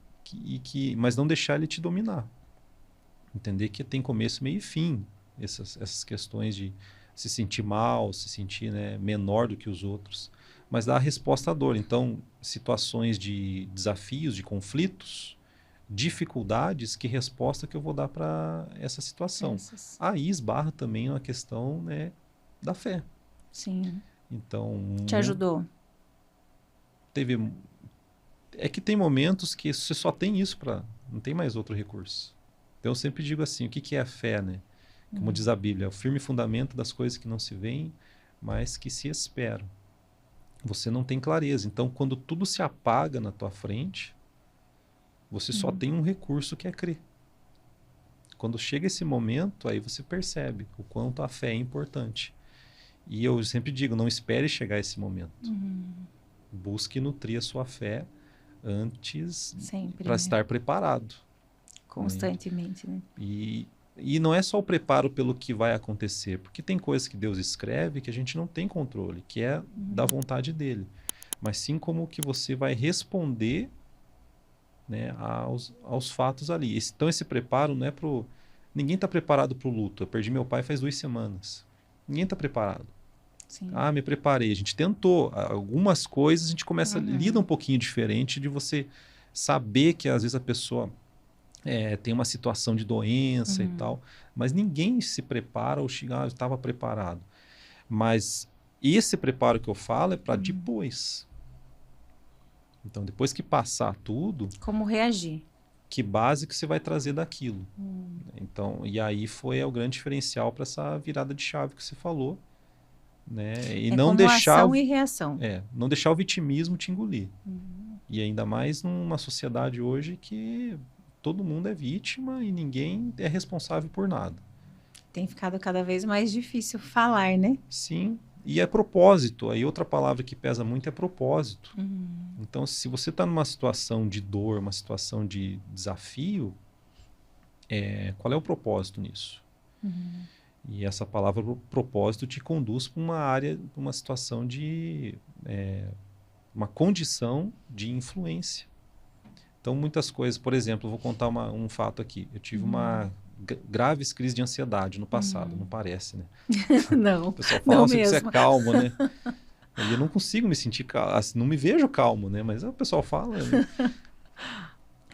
Mas não deixar ele te dominar. Entender que tem começo, meio e fim. Essas questões de se sentir mal, se sentir, né, menor do que os outros. Mas dar a resposta à dor. Então, situações de desafios, de conflitos, dificuldades, que resposta que eu vou dar para essa situação? Aí esbarra também uma questão, né, da fé. Sim. Então, te ajudou? É que tem momentos que você só tem isso não tem mais outro recurso. Então eu sempre digo assim, o que é a fé, né? Como diz a Bíblia, é o firme fundamento das coisas que não se veem, mas que se esperam. Você não tem clareza. Então, quando tudo se apaga na tua frente, você só tem um recurso, que é crer. Quando chega esse momento, aí você percebe o quanto a fé é importante. E eu sempre digo, não espere chegar esse momento. Busque nutrir a sua fé antes, para estar preparado. Constantemente, né? E não é só o preparo pelo que vai acontecer, porque tem coisas que Deus escreve que a gente não tem controle, que é da vontade dele. Mas sim como que você vai responder, né, aos fatos ali. Então esse preparo não é pro... Ninguém está preparado para o luto. Eu perdi meu pai faz 2 semanas. Ninguém está preparado. Sim. Me preparei. A gente tentou. Algumas coisas a gente começa a lidar um pouquinho diferente de você saber que às vezes a pessoa tem uma situação de doença e tal, mas ninguém se prepara ou chega, eu estava preparado. Mas esse preparo que eu falo é para depois. Então, depois que passar tudo... Como reagir? Que base que você vai trazer daquilo. Então, e aí foi o grande diferencial para essa virada de chave que você falou. Né? E não como deixar ação e reação. Não deixar o vitimismo te engolir. E ainda mais numa sociedade hoje que todo mundo é vítima e ninguém é responsável por nada. Tem ficado cada vez mais difícil falar, né? Sim, e é propósito. Aí outra palavra que pesa muito é propósito. Então, se você está numa situação de dor, uma situação de desafio, qual é o propósito nisso? E essa palavra propósito te conduz para uma área, uma situação de... uma condição de influência. Então, muitas coisas... Por exemplo, eu vou contar um fato aqui. Eu tive uma graves crises de ansiedade no passado. Não parece, né? Não, o pessoal fala, não você mesmo. é calmo, né? E eu não consigo me sentir calmo. Assim, não me vejo calmo, né? Mas o pessoal fala, né?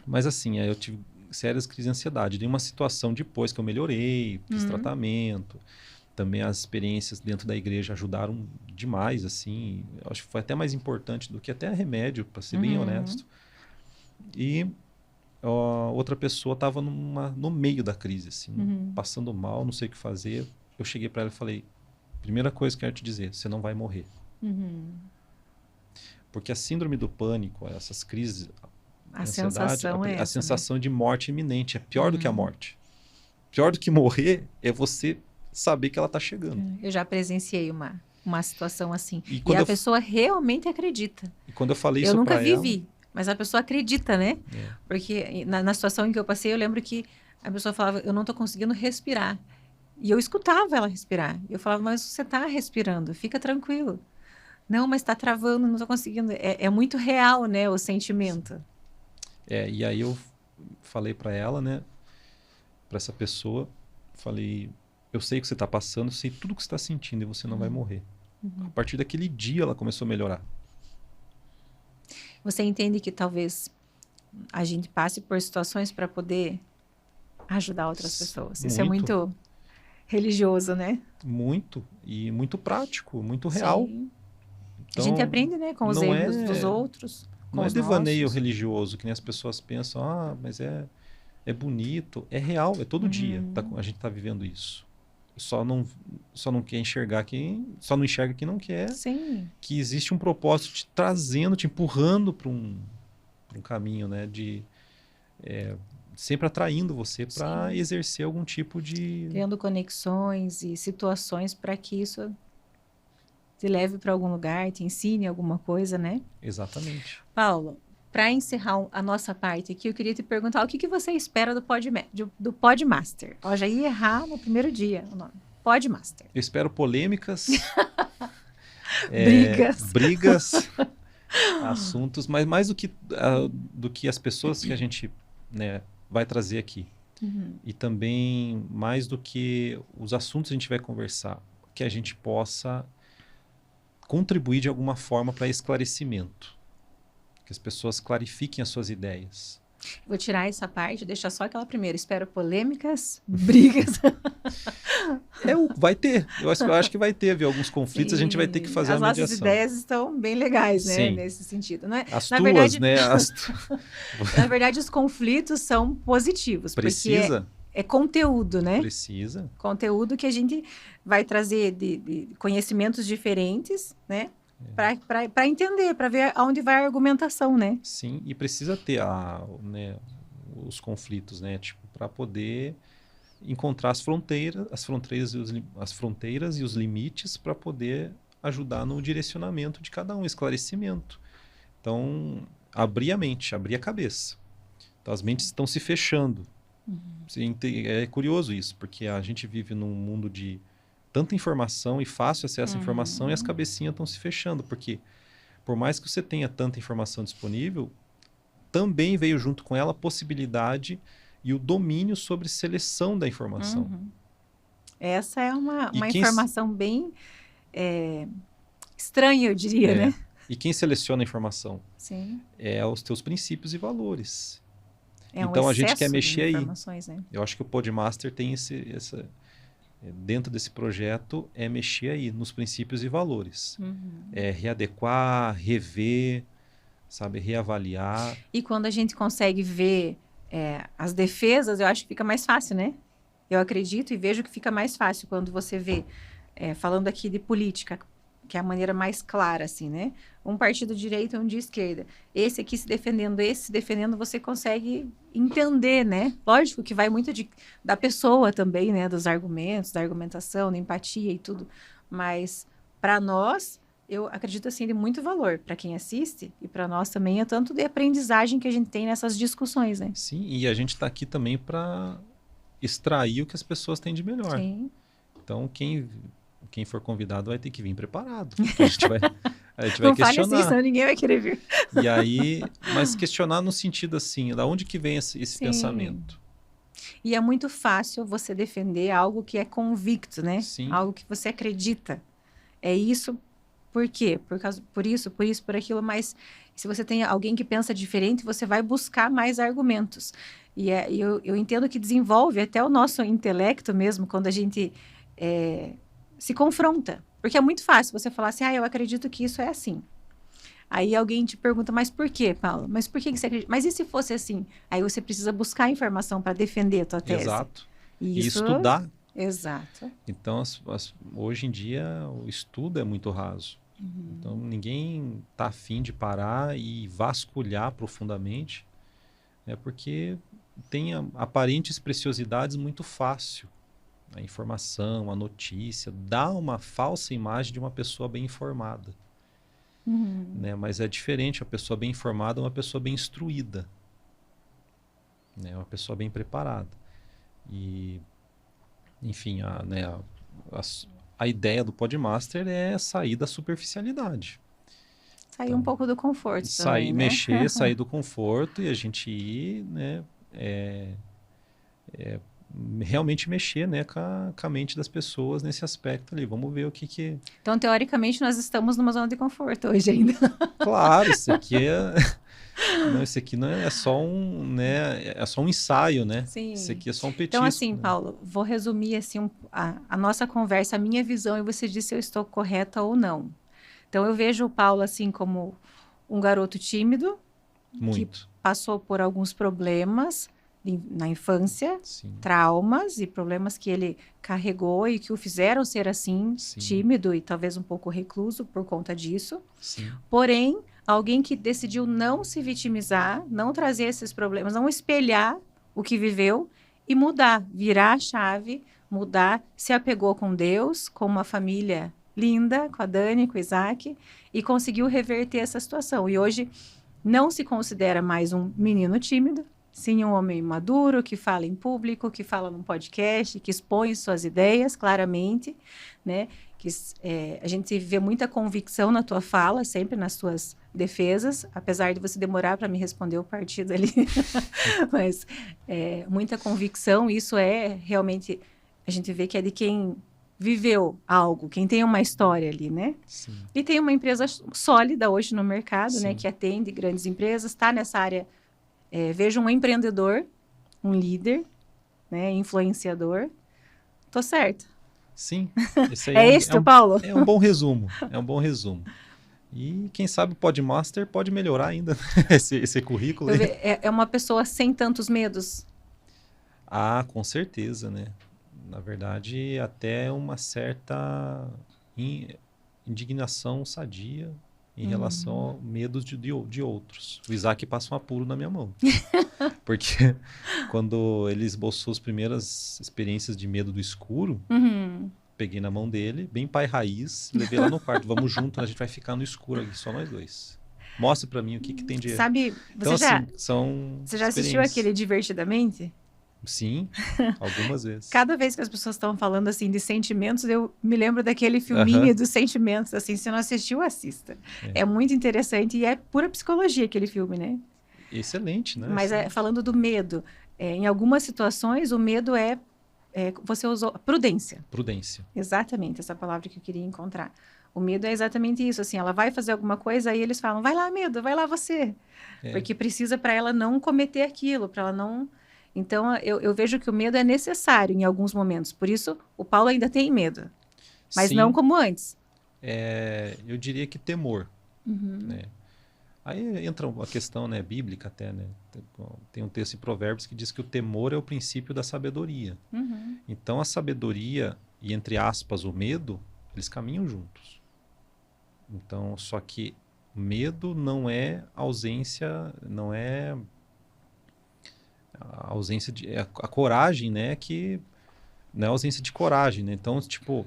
Mas assim, aí eu tive sérias crises de ansiedade. Dei uma situação depois que eu melhorei, fiz tratamento. Também as experiências dentro da igreja ajudaram demais, assim. Eu acho que foi até mais importante do que até remédio, para ser bem honesto. E outra pessoa estava no meio da crise, assim, passando mal, não sei o que fazer. Eu cheguei para ela e falei, primeira coisa que eu quero te dizer, você não vai morrer. Porque a síndrome do pânico, essas crises, a sensação a essa, sensação de morte iminente é pior do que a morte. Pior do que morrer é você saber que ela está chegando. Eu já presenciei uma situação assim. E quando a pessoa realmente acredita. E quando eu falei isso para ela... Eu nunca vivi, vi, mas a pessoa acredita, né? Porque na situação em que eu passei, eu lembro que a pessoa falava, eu não estou conseguindo respirar. E eu escutava ela respirar. Eu falava, mas você está respirando, fica tranquilo. Não, mas está travando, não estou conseguindo. É muito real, né, o sentimento. E aí eu falei para ela, né, para essa pessoa, falei, eu sei o que você está passando, eu sei tudo o que você está sentindo e você não vai morrer. A partir daquele dia ela começou a melhorar. Você entende que talvez a gente passe por situações para poder ajudar outras pessoas? Isso é muito religioso, né? Muito. E muito prático, muito real. Sim. Então, a gente aprende, né, com os erros dos outros. Não é devaneio religioso, que nem as pessoas pensam, mas é bonito. É real, é todo dia a gente está vivendo isso. Só não quer enxergar só não enxerga quem não quer. Sim. Que existe um propósito te trazendo, te empurrando para um caminho, né? Sempre atraindo você para exercer algum tipo de... Criando conexões e situações para que isso te leve para algum lugar, te ensine alguma coisa, né? Exatamente. Paulo, para encerrar a nossa parte aqui, eu queria te perguntar o que você espera do Podmaster. Eu já ia errar no primeiro dia o nome. Podmaster. Eu espero polêmicas, brigas. assuntos, mas mais do que as pessoas que a gente, né, vai trazer aqui. E também mais do que os assuntos que a gente vai conversar, que a gente possa contribuir de alguma forma para esclarecimento. Que as pessoas clarifiquem as suas ideias. Vou tirar essa parte, deixar só aquela primeira. Espero polêmicas, brigas. Vai ter. Eu acho que vai ter, viu? Alguns conflitos, a gente vai ter que fazer a mediação. As nossas ideias estão bem legais, né? Sim. Nesse sentido, né? As Na tuas, verdade, né? Na verdade, os conflitos são positivos. Precisa. Porque é conteúdo, né? Precisa. Conteúdo que a gente vai trazer de conhecimentos diferentes, né? Para entender, para ver aonde vai a argumentação, né? Sim, e precisa ter os conflitos, né? Tipo, para poder encontrar as fronteiras e os limites para poder ajudar no direcionamento de cada um, esclarecimento. Então, abrir a mente, abrir a cabeça. Então, as mentes estão se fechando. É curioso isso, porque a gente vive num mundo de tanta informação e fácil acesso à informação, e as cabecinhas estão se fechando, porque por mais que você tenha tanta informação disponível, também veio junto com ela a possibilidade e o domínio sobre seleção da informação. Essa é uma informação bem estranha, eu diria, né? E quem seleciona a informação? Sim. É os teus princípios e valores. Então a gente quer mexer aí. Né? Eu acho que o Podmaster tem dentro desse projeto, é mexer aí nos princípios e valores. É readequar, rever, sabe, reavaliar. E quando a gente consegue ver as defesas, eu acho que fica mais fácil, né? Eu acredito e vejo que fica mais fácil quando você vê, falando aqui de política, que é a maneira mais clara, assim, né? Um partido de direita e um de esquerda. Esse aqui se defendendo, esse se defendendo, você consegue entender, né? Lógico que vai muito da pessoa também, né? Dos argumentos, da argumentação, da empatia e tudo. Mas, para nós, eu acredito, assim, de muito valor. Para quem assiste e para nós também é tanto de aprendizagem que a gente tem nessas discussões, né? Sim, e a gente está aqui também para extrair o que as pessoas têm de melhor. Sim. Então, quem for convidado vai ter que vir preparado. A gente vai Não questionar. fale assim, senão ninguém vai querer vir. E aí, mas questionar no sentido assim, da onde que vem esse pensamento? E é muito fácil você defender algo que é convicto, né? Sim. Algo que você acredita. É isso, por quê? Por isso, por aquilo, mas se você tem alguém que pensa diferente, você vai buscar mais argumentos. E eu entendo que desenvolve até o nosso intelecto mesmo, quando a gente se confronta. Porque é muito fácil você falar assim, eu acredito que isso é assim. Aí alguém te pergunta, mas por quê, Paulo? Mas por que você acredita? Mas e se fosse assim? Aí você precisa buscar informação para defender a tua tese. Exato. E estudar. Exato. Então, hoje em dia, o estudo é muito raso. Então, ninguém está afim de parar e vasculhar profundamente, porque tem aparentes preciosidades muito fácil. A informação, a notícia, dá uma falsa imagem de uma pessoa bem informada. Mas é diferente, uma pessoa bem informada é uma pessoa bem instruída. Uma pessoa bem preparada. E, enfim, a ideia do Podmaster é sair da superficialidade. Sair um pouco do conforto também, né? Mexer, sair do conforto e a gente ir, realmente mexer, com a mente das pessoas nesse aspecto ali. Vamos ver o que... Então, teoricamente, nós estamos numa zona de conforto hoje ainda. Claro, isso aqui não, esse aqui não é só é só um ensaio, né? Sim. Isso aqui é só um petisco. Então, assim, Paulo, vou resumir assim a nossa conversa, a minha visão, e você diz se eu estou correta ou não. Então, eu vejo o Paulo assim como um garoto tímido, muito, que passou por alguns problemas na infância, sim, traumas e problemas que ele carregou e que o fizeram ser assim, sim, tímido e talvez um pouco recluso por conta disso. Sim. Porém, alguém que decidiu não se vitimizar, não trazer esses problemas, não espelhar o que viveu e mudar, virar a chave, mudar, se apegou com Deus, com uma família linda, com a Dani, com o Isaac, e conseguiu reverter essa situação. E hoje não se considera mais um menino tímido, sim um homem maduro, que fala em público, que fala num podcast, que expõe suas ideias claramente, né? que a gente vê muita convicção na tua fala, sempre nas tuas defesas, apesar de você demorar para me responder o partido ali. Mas muita convicção, isso realmente, a gente vê que é de quem viveu algo, quem tem uma história ali, né? Sim. E tem uma empresa sólida hoje no mercado, Sim. né? Que atende grandes empresas, está nessa área. Vejo um empreendedor, um líder, né? Influenciador. Tô certo. Sim. Esse aí esse, Paulo? É um bom resumo. É um bom resumo. E quem sabe o Podmaster pode melhorar ainda esse currículo. É uma pessoa sem tantos medos? Ah, com certeza, né? Na verdade, até uma certa indignação sadia em relação ao medo de outros. O Isaac passa um apuro na minha mão. Porque quando ele esboçou as primeiras experiências de medo do escuro, peguei na mão dele, bem pai raiz, levei lá no quarto. Vamos junto, a gente vai ficar no escuro aqui, só nós dois. Mostra pra mim o que tem de... Sabe, então, você já assistiu aquele Divertidamente? Sim, algumas vezes. Cada vez que as pessoas estão falando assim de sentimentos, eu me lembro daquele filminho dos sentimentos, assim, se não assistiu, assista. É muito interessante e é pura psicologia aquele filme, né? Excelente, né? Mas falando do medo, em algumas situações o medo você usou prudência. Prudência. Exatamente, essa palavra que eu queria encontrar. O medo é exatamente isso, assim, ela vai fazer alguma coisa, aí eles falam, vai lá, medo, vai lá você. Porque precisa para ela não cometer aquilo, para ela não... Então, eu vejo que o medo é necessário em alguns momentos. Por isso, o Paulo ainda tem medo. Mas não como antes. Eu diria que temor. Né? Aí entra uma questão, né, bíblica até, né? Tem um texto em Provérbios que diz que o temor é o princípio da sabedoria. Então, a sabedoria e, entre aspas, o medo, eles caminham juntos. Então, só que medo não é ausência, não é... A ausência de... A coragem, né? Que não é ausência de coragem, né? Então, tipo,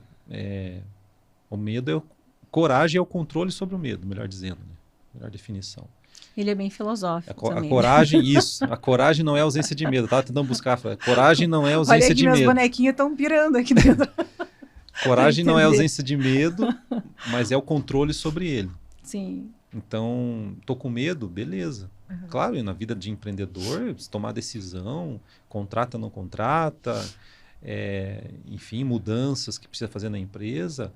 o medo coragem é o controle sobre o medo, melhor dizendo, né? Melhor definição. Ele é bem filosófico também. A coragem, isso. A coragem não é ausência de medo. Eu tava tentando buscar. Coragem não é ausência de medo. Olha aqui, meus bonequinhos estão pirando aqui dentro. Coragem não é ausência de medo, mas é o controle sobre ele. Sim. Então, tô com medo, beleza. Claro, e na vida de empreendedor, tomar decisão, contrata, não contrata, enfim, mudanças que precisa fazer na empresa.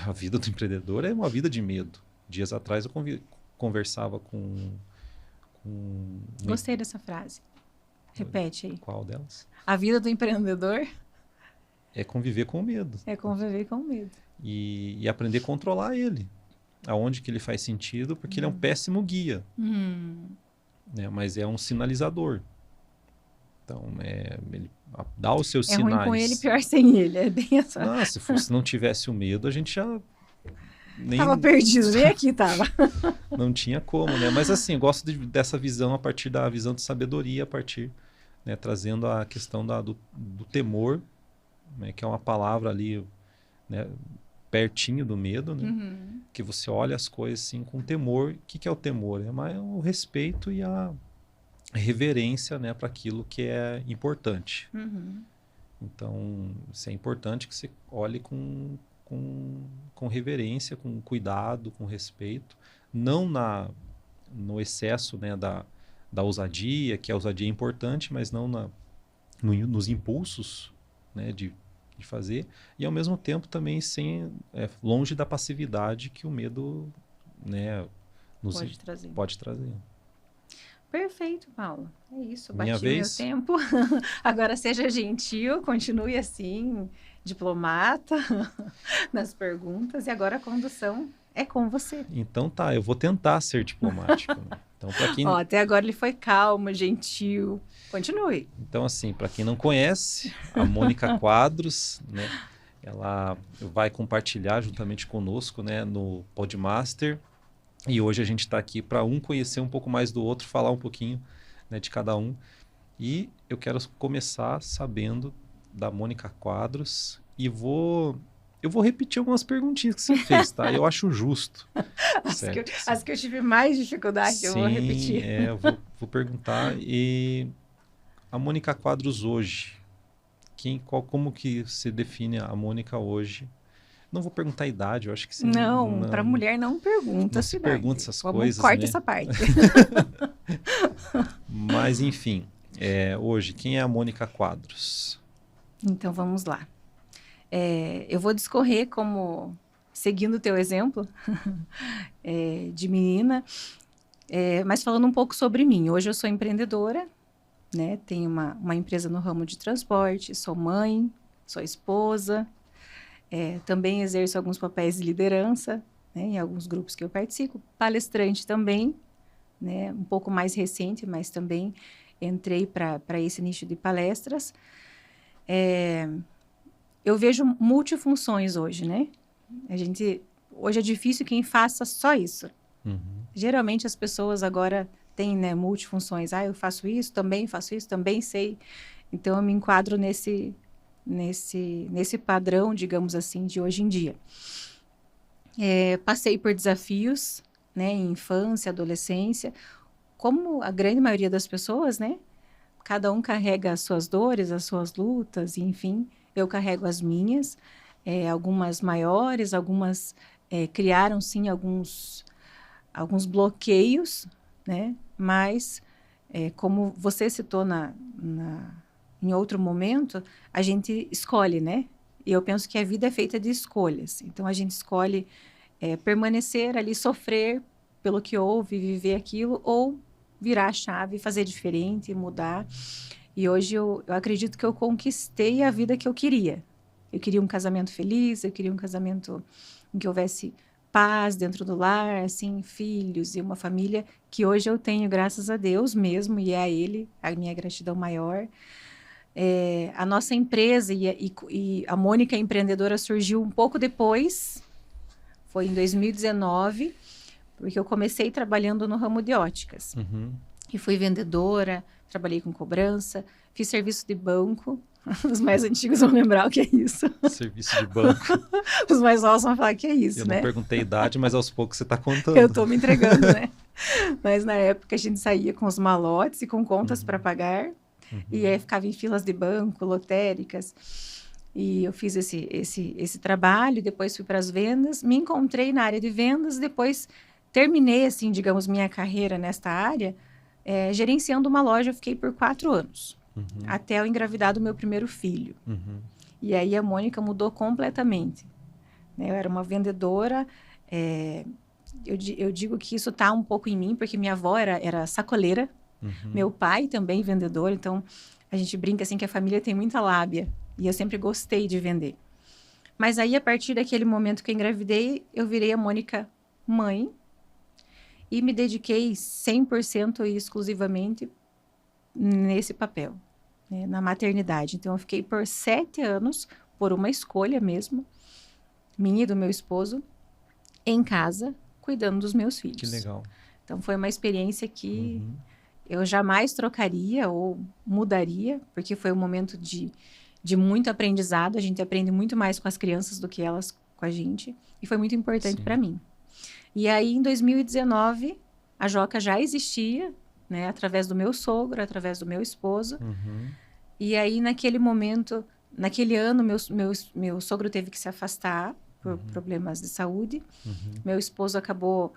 A vida do empreendedor é uma vida de medo. Dias atrás eu conversava com... Gostei dessa frase. Repete aí. Qual delas? A vida do empreendedor é conviver com o medo. É conviver com o medo. E aprender a controlar ele. Aonde que ele faz sentido, porque ele é um péssimo guia. Né? Mas é um sinalizador. Então, ele dá os seus sinais. É ruim com ele, pior sem ele. É bem essa. Não, se não tivesse o medo, a gente já... Tava perdido, nem aqui tava. Não tinha como, né? Mas assim, eu gosto dessa visão a partir da visão de sabedoria, a partir, né, trazendo a questão do temor, né, que é uma palavra ali, né, pertinho do medo, né? Que você olha as coisas assim com temor. O que é o temor? É o respeito e a reverência, né, para aquilo que é importante. Então, isso é importante que você olhe com reverência, com cuidado, com respeito, não no excesso, né, da ousadia, que a ousadia é importante, mas não nos impulsos, né, de fazer, e ao mesmo tempo também longe da passividade que o medo, né, pode trazer. Perfeito, Paulo. É isso, Minha bati vez. o meu tempo. Agora seja gentil, continue assim, diplomata nas perguntas, e agora a condução é com você. Então tá, eu vou tentar ser diplomático. Né? Então, para quem... até agora ele foi calmo, gentil. Continue. Então, assim, para quem não conhece, a Mônica Quadros, né, ela vai compartilhar juntamente conosco, né, no Podmaster. E hoje a gente está aqui para conhecer um pouco mais do outro, falar um pouquinho, né, de cada um. E eu quero começar sabendo da Mônica Quadros e eu vou repetir algumas perguntinhas que você fez, tá? Eu acho justo. As que eu tive mais dificuldade, eu vou repetir. Eu vou perguntar. E a Mônica Quadros hoje, como que se define a Mônica hoje Não vou perguntar a idade, eu acho que Não, para mulher não pergunta. Não se pergunta essas coisas, corta né? essa parte. Mas, enfim, hoje, quem é a Mônica Quadros? Então, vamos lá. Eu vou discorrer seguindo o teu exemplo de menina, mas falando um pouco sobre mim. Hoje eu sou empreendedora, né? Tenho uma empresa no ramo de transporte, sou mãe, sou esposa, também exerço alguns papéis de liderança, né, em alguns grupos que eu participo, palestrante também, né, um pouco mais recente, mas também entrei para esse nicho de palestras. Eu vejo multifunções hoje, né? Hoje é difícil quem faça só isso. Uhum. Geralmente as pessoas agora têm, né, multifunções. Eu faço isso, também sei. Então eu me enquadro nesse padrão, digamos assim, de hoje em dia. Passei por desafios, né, em infância, adolescência, como a grande maioria das pessoas, né? Cada um carrega as suas dores, as suas lutas, enfim, eu carrego as minhas, algumas maiores, algumas criaram, sim, alguns bloqueios, né? Mas, como você citou em outro momento, a gente escolhe, né? E eu penso que a vida é feita de escolhas. Então, a gente escolhe permanecer ali, sofrer pelo que houve, viver aquilo, ou virar a chave, fazer diferente, mudar. E hoje eu acredito que eu conquistei a vida que eu queria. Eu queria um casamento feliz, eu queria um casamento em que houvesse paz dentro do lar, assim, filhos e uma família que hoje eu tenho, graças a Deus mesmo, e a Ele, a minha gratidão maior. A nossa empresa e a Mônica Empreendedora surgiu um pouco depois, foi em 2019, porque eu comecei trabalhando no ramo de óticas. Uhum. E fui vendedora, trabalhei com cobrança, fiz serviço de banco. Os mais antigos vão lembrar o que é isso. Serviço de banco. Os mais novos vão falar que é isso, né? Eu não perguntei a idade, mas aos poucos você está contando. Eu estou me entregando, né? Mas na época a gente saía com os malotes e com contas para pagar. Uhum. E aí ficava em filas de banco, lotéricas. E eu fiz esse trabalho, depois fui para as vendas, me encontrei na área de vendas, depois terminei, assim, digamos, minha carreira nesta área, gerenciando uma loja. Eu fiquei por 4 anos, até eu engravidar do meu primeiro filho. Uhum. E aí a Mônica mudou completamente. Eu era uma vendedora, eu digo que isso está um pouco em mim, porque minha avó era sacoleira, meu pai também vendedor, então a gente brinca assim que a família tem muita lábia, e eu sempre gostei de vender. Mas aí, a partir daquele momento que eu engravidei, eu virei a Mônica mãe, e me dediquei 100% e exclusivamente nesse papel, né, na maternidade. Então, eu fiquei por 7 anos, por uma escolha mesmo, minha e do meu esposo, em casa, cuidando dos meus filhos. Que legal. Então, foi uma experiência que eu jamais trocaria ou mudaria, porque foi um momento de muito aprendizado. A gente aprende muito mais com as crianças do que elas com a gente. E foi muito importante para mim. E aí, em 2019, a Joca já existia, né? Através do meu sogro, através do meu esposo. E aí, naquele momento, naquele ano, meu sogro teve que se afastar por problemas de saúde. Meu esposo acabou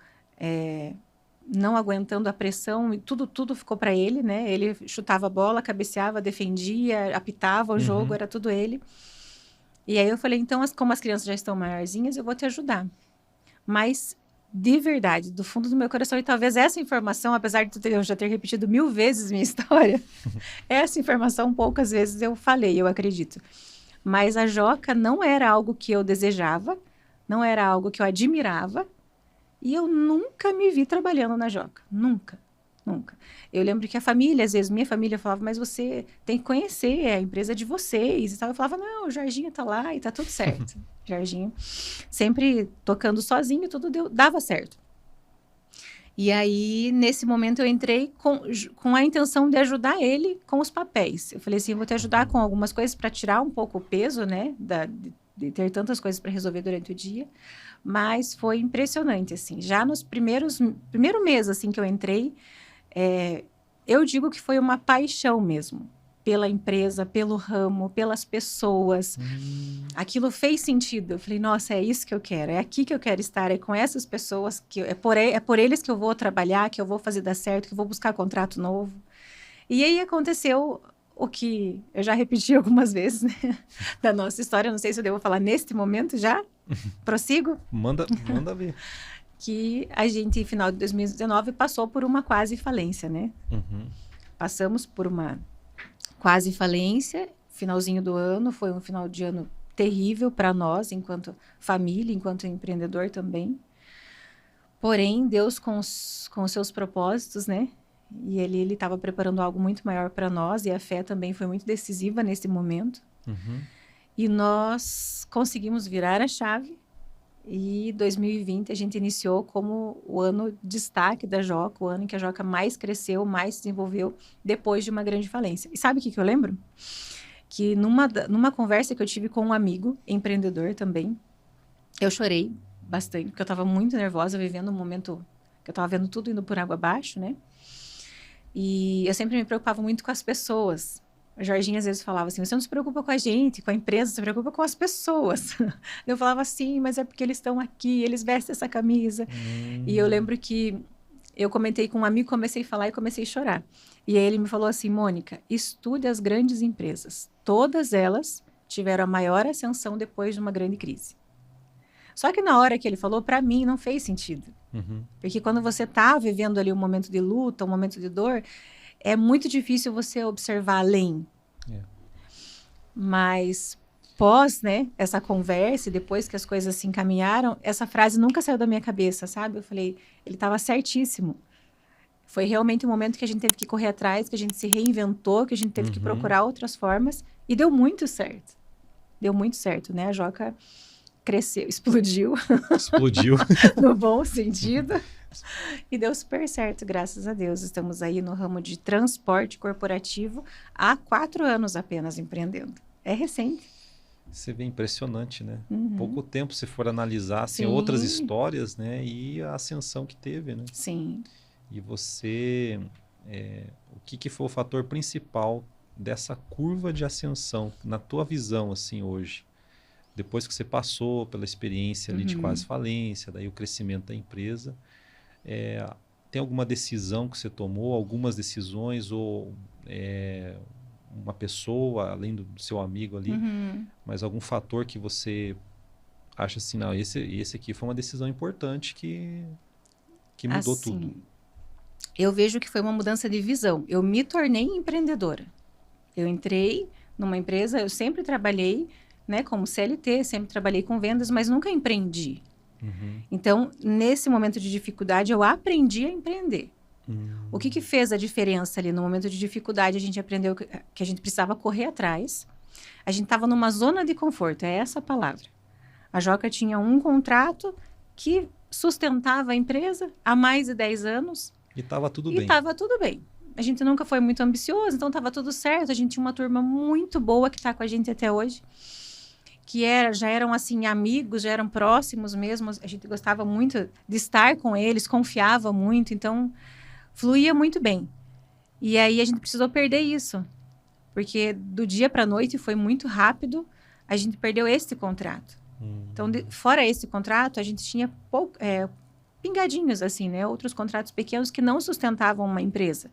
não aguentando a pressão, e tudo ficou para ele, né? Ele chutava a bola, cabeceava, defendia, apitava o jogo, era tudo ele. E aí eu falei, então, como as crianças já estão maiorzinhas, eu vou te ajudar. Mas, de verdade, do fundo do meu coração, e talvez essa informação, apesar de eu já ter repetido 1000 vezes minha história, essa informação poucas vezes eu falei, eu acredito. Mas a Joca não era algo que eu desejava, não era algo que eu admirava, e eu nunca me vi trabalhando na Joca. Nunca. Eu lembro que a família, às vezes, minha família falava, mas você tem que conhecer, a empresa de vocês e tal. Eu falava, não, o Jorginho tá lá e tá tudo certo. Jorginho sempre tocando sozinho, tudo dava certo. E aí, nesse momento, eu entrei com a intenção de ajudar ele com os papéis. Eu falei assim, eu vou te ajudar com algumas coisas para tirar um pouco o peso, né, de ter tantas coisas para resolver durante o dia. Mas foi impressionante, assim. Já nos primeiro mês, assim, que eu entrei, eu digo que foi uma paixão mesmo pela empresa, pelo ramo, pelas pessoas. Aquilo fez sentido. Eu falei, nossa, é isso que eu quero. É aqui que eu quero estar. É com essas pessoas. É por eles que eu vou trabalhar, que eu vou fazer dar certo, que eu vou buscar contrato novo. E aí aconteceu o que eu já repeti algumas vezes, né, da nossa história. Não sei se eu devo falar neste momento já. Prossigo? Manda ver. Que a gente, no final de 2019, passou por uma quase falência, né? Passamos por uma quase falência. Finalzinho do ano, foi um final de ano terrível para nós, enquanto família, enquanto empreendedor também. Porém, Deus, com os seus propósitos, né? E ele estava preparando algo muito maior para nós, e a fé também foi muito decisiva nesse momento. E nós conseguimos virar a chave, e 2020 a gente iniciou como o ano de destaque da Joca, o ano em que a Joca mais cresceu, mais se desenvolveu, depois de uma grande falência. E sabe o que eu lembro? Que numa conversa que eu tive com um amigo, empreendedor também, eu chorei bastante, porque eu estava muito nervosa, vivendo um momento que eu estava vendo tudo indo por água abaixo, né? E eu sempre me preocupava muito com as pessoas. O Jorginho às vezes falava assim, você não se preocupa com a gente, com a empresa, você se preocupa com as pessoas. Eu falava assim, mas é porque eles estão aqui, eles vestem essa camisa. E eu lembro que eu comentei com um amigo, comecei a falar e comecei a chorar. E aí ele me falou assim, Mônica, estude as grandes empresas. Todas elas tiveram a maior ascensão depois de uma grande crise. Só que na hora que ele falou, para mim, não fez sentido. Porque quando você está vivendo ali um momento de luta, um momento de dor, é muito difícil você observar além. Mas pós, né, essa conversa, depois que as coisas se encaminharam, essa frase nunca saiu da minha cabeça, sabe? Eu falei, ele estava certíssimo. Foi realmente um momento que a gente teve que correr atrás, que a gente se reinventou, que a gente teve que procurar outras formas, e deu muito certo. Deu muito certo, né? A Joca cresceu, explodiu. Explodiu. No bom sentido. E deu super certo, graças a Deus. Estamos aí no ramo de transporte corporativo há 4 anos apenas empreendendo. É recente. Você vê impressionante, né? Pouco tempo, se for analisar assim, Sim. outras histórias, né? E a ascensão que teve, né? Sim. E você... o que foi o fator principal dessa curva de ascensão, na tua visão, assim, hoje? Depois que você passou pela experiência ali de quase falência, daí o crescimento da empresa, tem alguma decisão que você tomou, algumas decisões, ou uma pessoa, além do seu amigo ali, mas algum fator que você acha assim, não, esse aqui foi uma decisão importante que mudou assim, tudo? Eu vejo que foi uma mudança de visão. Eu me tornei empreendedora. Eu entrei numa empresa, eu sempre trabalhei, né, como CLT, sempre trabalhei com vendas, mas nunca empreendi. Então, nesse momento de dificuldade, eu aprendi a empreender. O que fez a diferença ali? No momento de dificuldade, a gente aprendeu que a gente precisava correr atrás. A gente estava numa zona de conforto, é essa a palavra. A Joca tinha um contrato que sustentava a empresa há mais de 10 anos. E estava tudo bem. E estava tudo bem. A gente nunca foi muito ambicioso, então estava tudo certo. A gente tinha uma turma muito boa que está com a gente até hoje. Que já eram, assim, amigos, já eram próximos mesmo. A gente gostava muito de estar com eles, confiava muito. Então, fluía muito bem. E aí, a gente precisou perder isso. Porque do dia para a noite foi muito rápido. A gente perdeu esse contrato. Então, fora esse contrato, a gente tinha pingadinhos, assim, né? Outros contratos pequenos que não sustentavam uma empresa.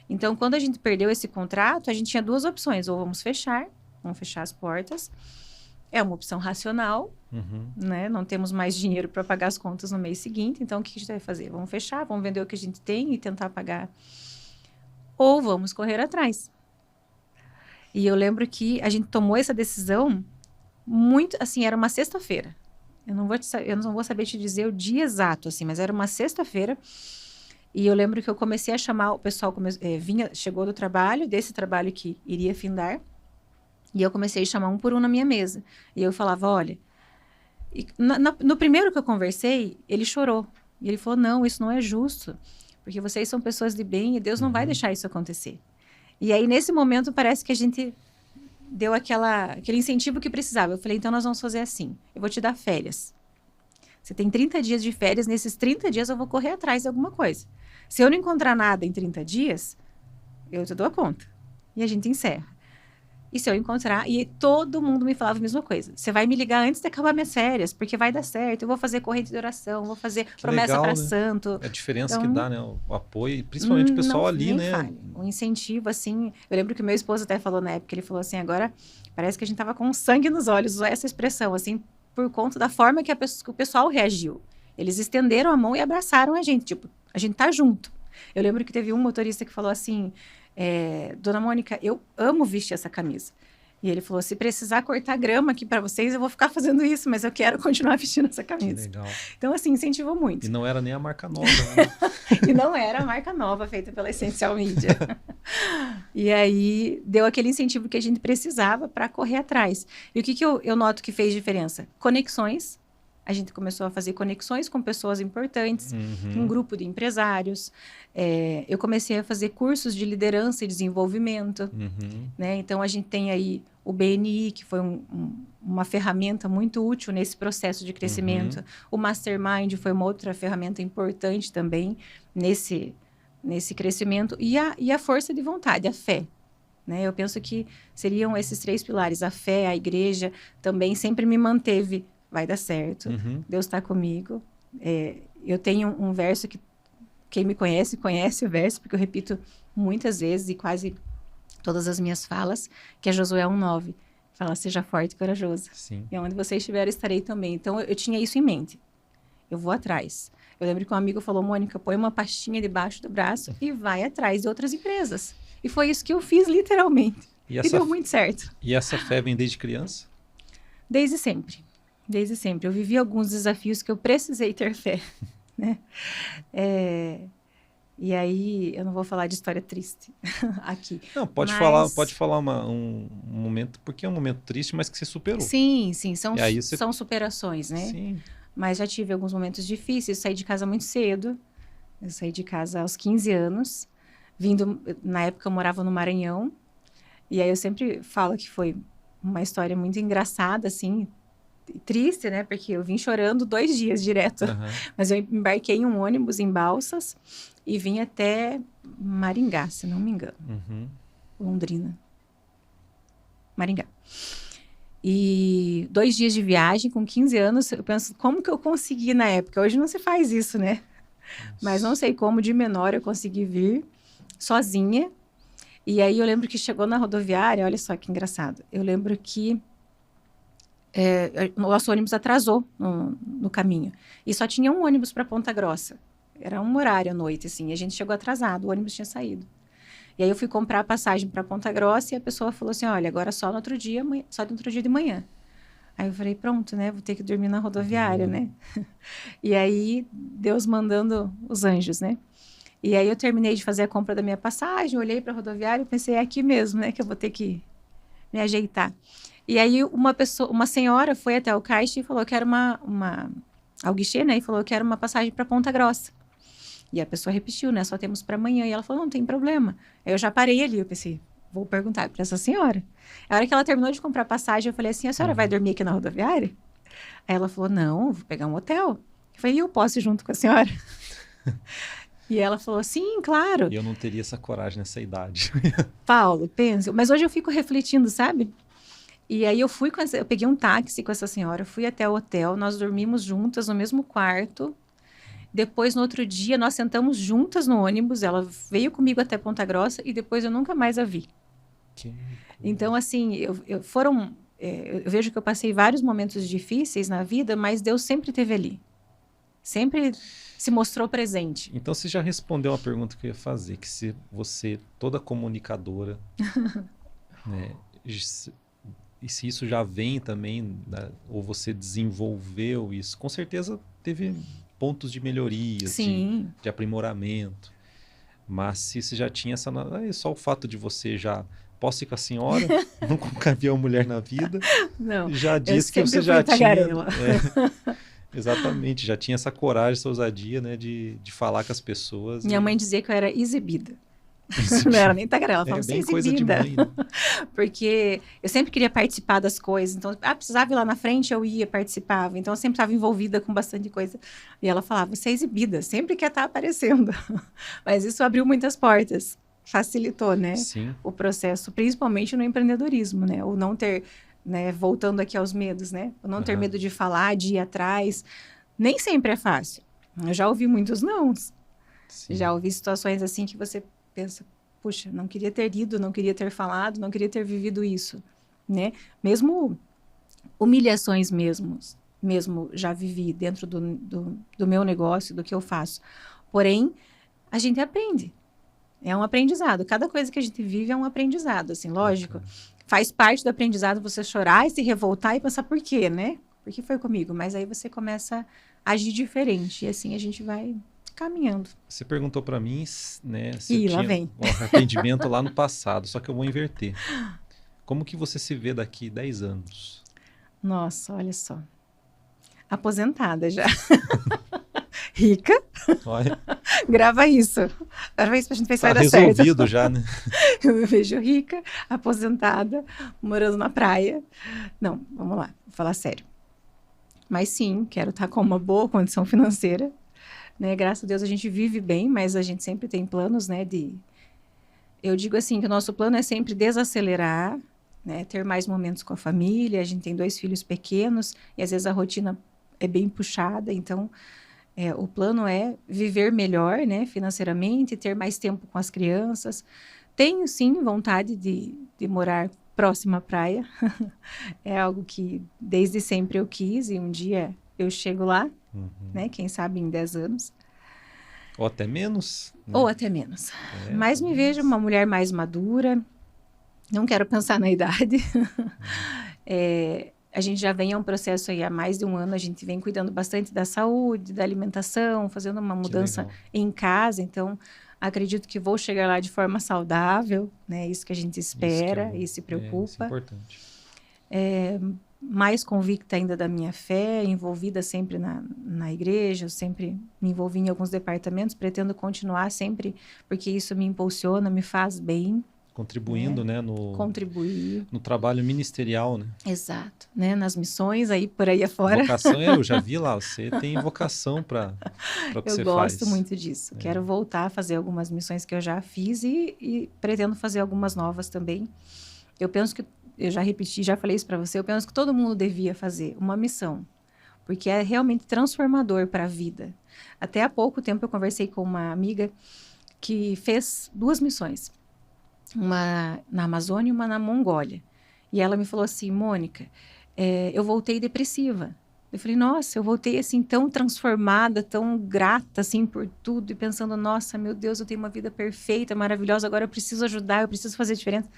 Então, quando a gente perdeu esse contrato, a gente tinha 2 opções. Ou vamos fechar as portas. É uma opção racional, né? Não temos mais dinheiro para pagar as contas no mês seguinte. Então, o que a gente vai fazer? Vamos fechar, vamos vender o que a gente tem e tentar pagar. Ou vamos correr atrás. E eu lembro que a gente tomou essa decisão muito... Assim, era uma sexta-feira. Eu não vou saber te dizer o dia exato, assim, mas era uma sexta-feira. E eu lembro que eu comecei a chamar... O pessoal chegou do trabalho, desse trabalho que iria findar. E eu comecei a chamar um por um na minha mesa. E eu falava, olha... no primeiro que eu conversei, ele chorou. E ele falou, não, isso não é justo. Porque vocês são pessoas de bem e Deus não vai deixar isso acontecer. E aí, nesse momento, parece que a gente deu aquele incentivo que precisava. Eu falei, então nós vamos fazer assim. Eu vou te dar férias. Você tem 30 dias de férias. Nesses 30 dias eu vou correr atrás de alguma coisa. Se eu não encontrar nada em 30 dias, eu te dou a conta. e a gente encerra. E se eu encontrar, e todo mundo me falava a mesma coisa. Você vai me ligar antes de acabar minhas férias, porque vai dar certo. Eu vou fazer corrente de oração, vou fazer promessa para santo. É a diferença Então, que dá, né? O apoio, principalmente o pessoal ali, nem né? Fale. O incentivo, assim... Eu lembro que o meu esposo até falou na época, ele falou assim, agora parece que a gente tava com sangue nos olhos, usou essa expressão, assim, por conta da forma que o pessoal reagiu. Eles estenderam a mão e abraçaram a gente, tipo, a gente tá junto. Eu lembro que teve um motorista que falou assim, Dona Mônica, eu amo vestir essa camisa. E ele falou, se precisar cortar grama aqui para vocês, eu vou ficar fazendo isso, mas eu quero continuar vestindo essa camisa. Que legal. Então, assim, incentivou muito. E não era nem a marca nova, né? E não era a marca nova feita pela Essencial Media. E aí, deu aquele incentivo que a gente precisava para correr atrás. E o que eu noto que fez diferença? Conexões. A gente começou a fazer conexões com pessoas importantes, um grupo de empresários. Eu comecei a fazer cursos de liderança e desenvolvimento. Né? Então, a gente tem aí o BNI, que foi uma ferramenta muito útil nesse processo de crescimento. O Mastermind foi uma outra ferramenta importante também nesse crescimento. E a força de vontade, a fé. Né? Eu penso que seriam esses 3 pilares. A fé, a igreja, também sempre me manteve... Vai dar certo, Deus está comigo. Eu tenho um verso que quem me conhece o verso, porque eu repito muitas vezes e quase todas as minhas falas, que é Josué 1:9. Fala, seja forte e corajoso. Sim. E onde você estiver, estarei também. Então, eu tinha isso em mente. Eu vou atrás. Eu lembro que um amigo falou, Mônica, põe uma pastinha debaixo do braço e vai atrás de outras empresas. E foi isso que eu fiz, literalmente. E deu muito certo. E essa fé vem desde criança? Desde sempre. Desde sempre. Eu vivi alguns desafios que eu precisei ter fé, né? E aí, eu não vou falar de história triste aqui. Não, pode falar um momento, porque é um momento triste, mas que você superou. Sim, são superações, né? Sim. Mas já tive alguns momentos difíceis. Eu saí de casa muito cedo. Eu saí de casa aos 15 anos. Na época, eu morava no Maranhão. E aí, eu sempre falo que foi uma história muito engraçada, assim, triste, né? Porque eu vim chorando 2 dias direto. Mas eu embarquei em um ônibus em Balsas e vim até Maringá, se não me engano. Londrina. Maringá. E 2 dias de viagem, com 15 anos, eu penso, como que eu consegui na época? Hoje não se faz isso, né? Mas não sei como, de menor, eu consegui vir sozinha. E aí eu lembro que chegou na rodoviária, olha só que engraçado. Eu lembro que o nosso ônibus atrasou no caminho. E só tinha um ônibus para Ponta Grossa. Era um horário à noite, assim. E a gente chegou atrasado, o ônibus tinha saído. E aí eu fui comprar a passagem para Ponta Grossa e a pessoa falou assim, olha, agora só no outro dia de manhã. Aí eu falei, pronto, né? Vou ter que dormir na rodoviária, né? E aí, Deus mandando os anjos, né? E aí eu terminei de fazer a compra da minha passagem, olhei para a rodoviária e pensei, é aqui mesmo, né? Que eu vou ter que me ajeitar. E aí uma senhora foi até o caixa e falou que era ao guichê, né? E falou que era uma passagem para Ponta Grossa. E a pessoa repetiu, né? Só temos para amanhã. E ela falou, não tem problema. Aí eu já parei ali, eu pensei, vou perguntar para essa senhora. A hora que ela terminou de comprar a passagem, eu falei assim, a senhora vai dormir aqui na rodoviária? Aí ela falou, não, vou pegar um hotel. Eu falei, e eu posso ir junto com a senhora? E ela falou, sim, claro. E eu não teria essa coragem nessa idade. Paulo, pensa. Mas hoje eu fico refletindo, sabe? E aí eu peguei um táxi com essa senhora, fui até o hotel, nós dormimos juntas no mesmo quarto. Depois, no outro dia, nós sentamos juntas no ônibus, ela veio comigo até Ponta Grossa e depois eu nunca mais a vi. Então, assim, eu vejo que eu passei vários momentos difíceis na vida, mas Deus sempre esteve ali. Sempre se mostrou presente. Então, você já respondeu uma pergunta que eu ia fazer, que se você, toda comunicadora, né, e se isso já vem também, né, ou você desenvolveu isso, com certeza teve pontos de melhoria, de aprimoramento. Mas se você já tinha essa... só o fato de você já... Posso ir com a senhora? Nunca vi uma mulher na vida. Não, já disse que você já tinha... Exatamente, já tinha essa coragem, essa ousadia, né, de falar com as pessoas. Minha mãe dizia que eu era exibida. Não era nem tagarela, ela falava, bem você é coisa exibida. de mãe, né? Porque eu sempre queria participar das coisas. Então, precisava ir lá na frente, eu ia, participava. Então, eu sempre estava envolvida com bastante coisa. E ela falava, você é exibida, sempre quer estar aparecendo. Mas isso abriu muitas portas. facilitou, né? Sim. O processo, principalmente no empreendedorismo, né? O não ter, né? Voltando aqui aos medos, né? O não ter medo de falar, de ir atrás. Nem sempre é fácil. Eu já ouvi muitos nãos. Sim. Já ouvi situações assim que você pensa, puxa, não queria ter ido, não queria ter falado, não queria ter vivido isso, né? Mesmo humilhações mesmo já vivi dentro do meu negócio, do que eu faço. Porém, a gente aprende. É um aprendizado. Cada coisa que a gente vive é um aprendizado, assim, lógico. Faz parte do aprendizado você chorar e se revoltar e pensar por quê, né? Por que foi comigo? Mas aí você começa a agir diferente. E assim a gente vai caminhando. Você perguntou para mim, né, se eu Ih, lá tinha vem. um arrependimento lá no passado, só que eu vou inverter. Como que você se vê daqui 10 anos? Nossa, olha só. Aposentada já. Rica. Olha, Grava isso. Grava isso pra gente ver se tá vai dar certo. resolvido já, né? Eu me vejo rica, aposentada, morando na praia. Não, vamos lá, vou falar sério. Mas sim, quero estar com uma boa condição financeira, né? Graças a Deus a gente vive bem, mas a gente sempre tem planos, né? Eu digo assim, que o nosso plano é sempre desacelerar, né? Ter mais momentos com a família. A gente tem 2 filhos pequenos e às vezes a rotina é bem puxada, então o plano é viver melhor, né? Financeiramente, ter mais tempo com as crianças. Tenho, sim, vontade de morar próxima à praia. É algo que desde sempre eu quis e um dia eu chego lá, né? Quem sabe em 10 anos. Ou até menos. Né? Ou até menos. Mas me vejo uma mulher mais madura. Não quero pensar na idade. A gente já vem a um processo aí há mais de um ano. A gente vem cuidando bastante da saúde, da alimentação, fazendo uma mudança em casa. Então, acredito que vou chegar lá de forma saudável, né? Isso que a gente espera e se preocupa. Isso é importante. Mais convicta ainda da minha fé, envolvida sempre na igreja, eu sempre me envolvi em alguns departamentos, pretendo continuar sempre, porque isso me impulsiona, me faz bem. Contribuindo, né? Contribuir. No trabalho ministerial, né? Exato, né? Nas missões, aí por aí afora. Vocação, eu já vi lá, você tem vocação para o que você faz. Eu gosto muito disso. Quero voltar a fazer algumas missões que eu já fiz e pretendo fazer algumas novas também. Eu penso que, eu já repeti, já falei isso para você, eu penso que todo mundo devia fazer uma missão, porque é realmente transformador para a vida. Até há pouco tempo eu conversei com uma amiga que fez 2 missões. Uma na Amazônia e uma na Mongólia. E ela me falou assim, Mônica, eu voltei depressiva. Eu falei, nossa, eu voltei assim tão transformada, tão grata assim por tudo e pensando, nossa, meu Deus, eu tenho uma vida perfeita, maravilhosa, agora eu preciso ajudar, eu preciso fazer diferença.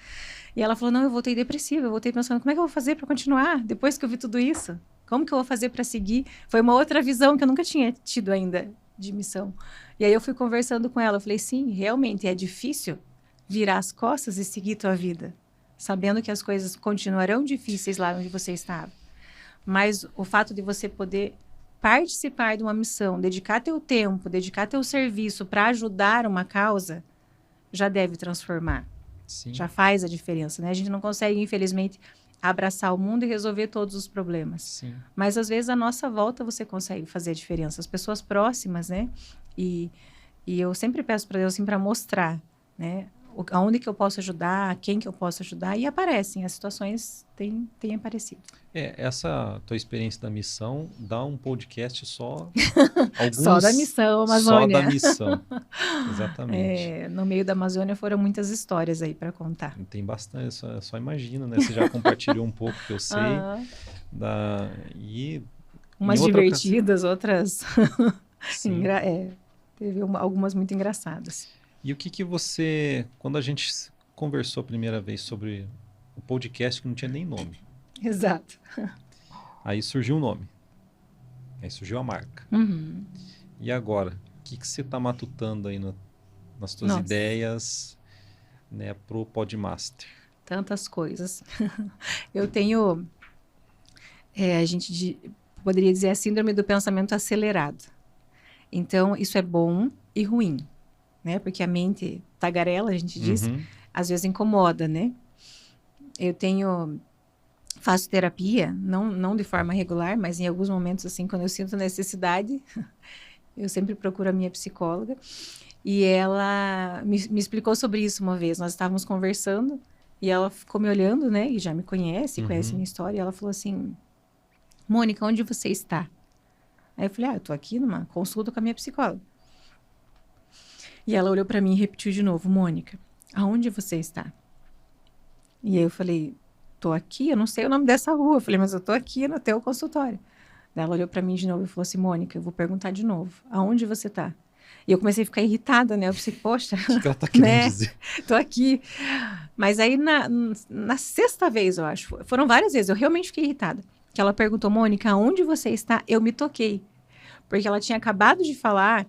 E ela falou, não, eu voltei depressiva, eu voltei pensando, como é que eu vou fazer para continuar depois que eu vi tudo isso? Como que eu vou fazer para seguir? Foi uma outra visão que eu nunca tinha tido ainda de missão. E aí eu fui conversando com ela, eu falei, sim, realmente é difícil virar as costas e seguir tua vida, sabendo que as coisas continuarão difíceis lá onde você estava. Mas o fato de você poder participar de uma missão, dedicar teu tempo, dedicar teu serviço para ajudar uma causa, já deve transformar. Sim. Já faz a diferença, né? A gente não consegue, infelizmente, abraçar o mundo e resolver todos os problemas. Sim. Mas, às vezes, à nossa volta, você consegue fazer a diferença. As pessoas próximas, né? E eu sempre peço para Deus, assim, para mostrar, né? Aonde que eu posso ajudar, quem que eu posso ajudar, e aparecem, as situações têm aparecido. Essa tua experiência da missão dá um podcast só. Só da missão Amazônia. Só da missão, exatamente. No meio da Amazônia foram muitas histórias aí para contar. Tem bastante, só imagina, né? Você já compartilhou um pouco que eu sei. Umas divertidas, outras... teve algumas muito engraçadas. E o que você, quando a gente conversou a primeira vez sobre o podcast que não tinha nem nome. Exato. Aí surgiu o nome. Aí surgiu a marca. Uhum. E agora, o que você está matutando aí nas suas ideias, né, pro Podmaster? Tantas coisas. Eu tenho, a gente poderia dizer a síndrome do pensamento acelerado. Então, isso é bom e ruim. Né? Porque a mente tagarela, a gente diz, às vezes incomoda, né? Faço terapia, não de forma regular, mas em alguns momentos, assim, quando eu sinto necessidade, eu sempre procuro a minha psicóloga. E ela me explicou sobre isso uma vez. Nós estávamos conversando e ela ficou me olhando, né? E já me conhece, conhece minha história. E ela falou assim, Mônica, onde você está? Aí eu falei, eu tô aqui numa consulta com a minha psicóloga. E ela olhou para mim e repetiu de novo, Mônica, aonde você está? E aí eu falei, tô aqui, eu não sei o nome dessa rua. Eu falei, mas eu tô aqui no teu consultório. Daí ela olhou para mim de novo e falou assim, Mônica, eu vou perguntar de novo, aonde você tá? E eu comecei a ficar irritada, né? Eu pensei, poxa, o que ela tá querendo dizer? Tô aqui. Mas aí na sexta vez, eu acho, foram várias vezes, eu realmente fiquei irritada. Que ela perguntou, Mônica, aonde você está? Eu me toquei. Porque ela tinha acabado de falar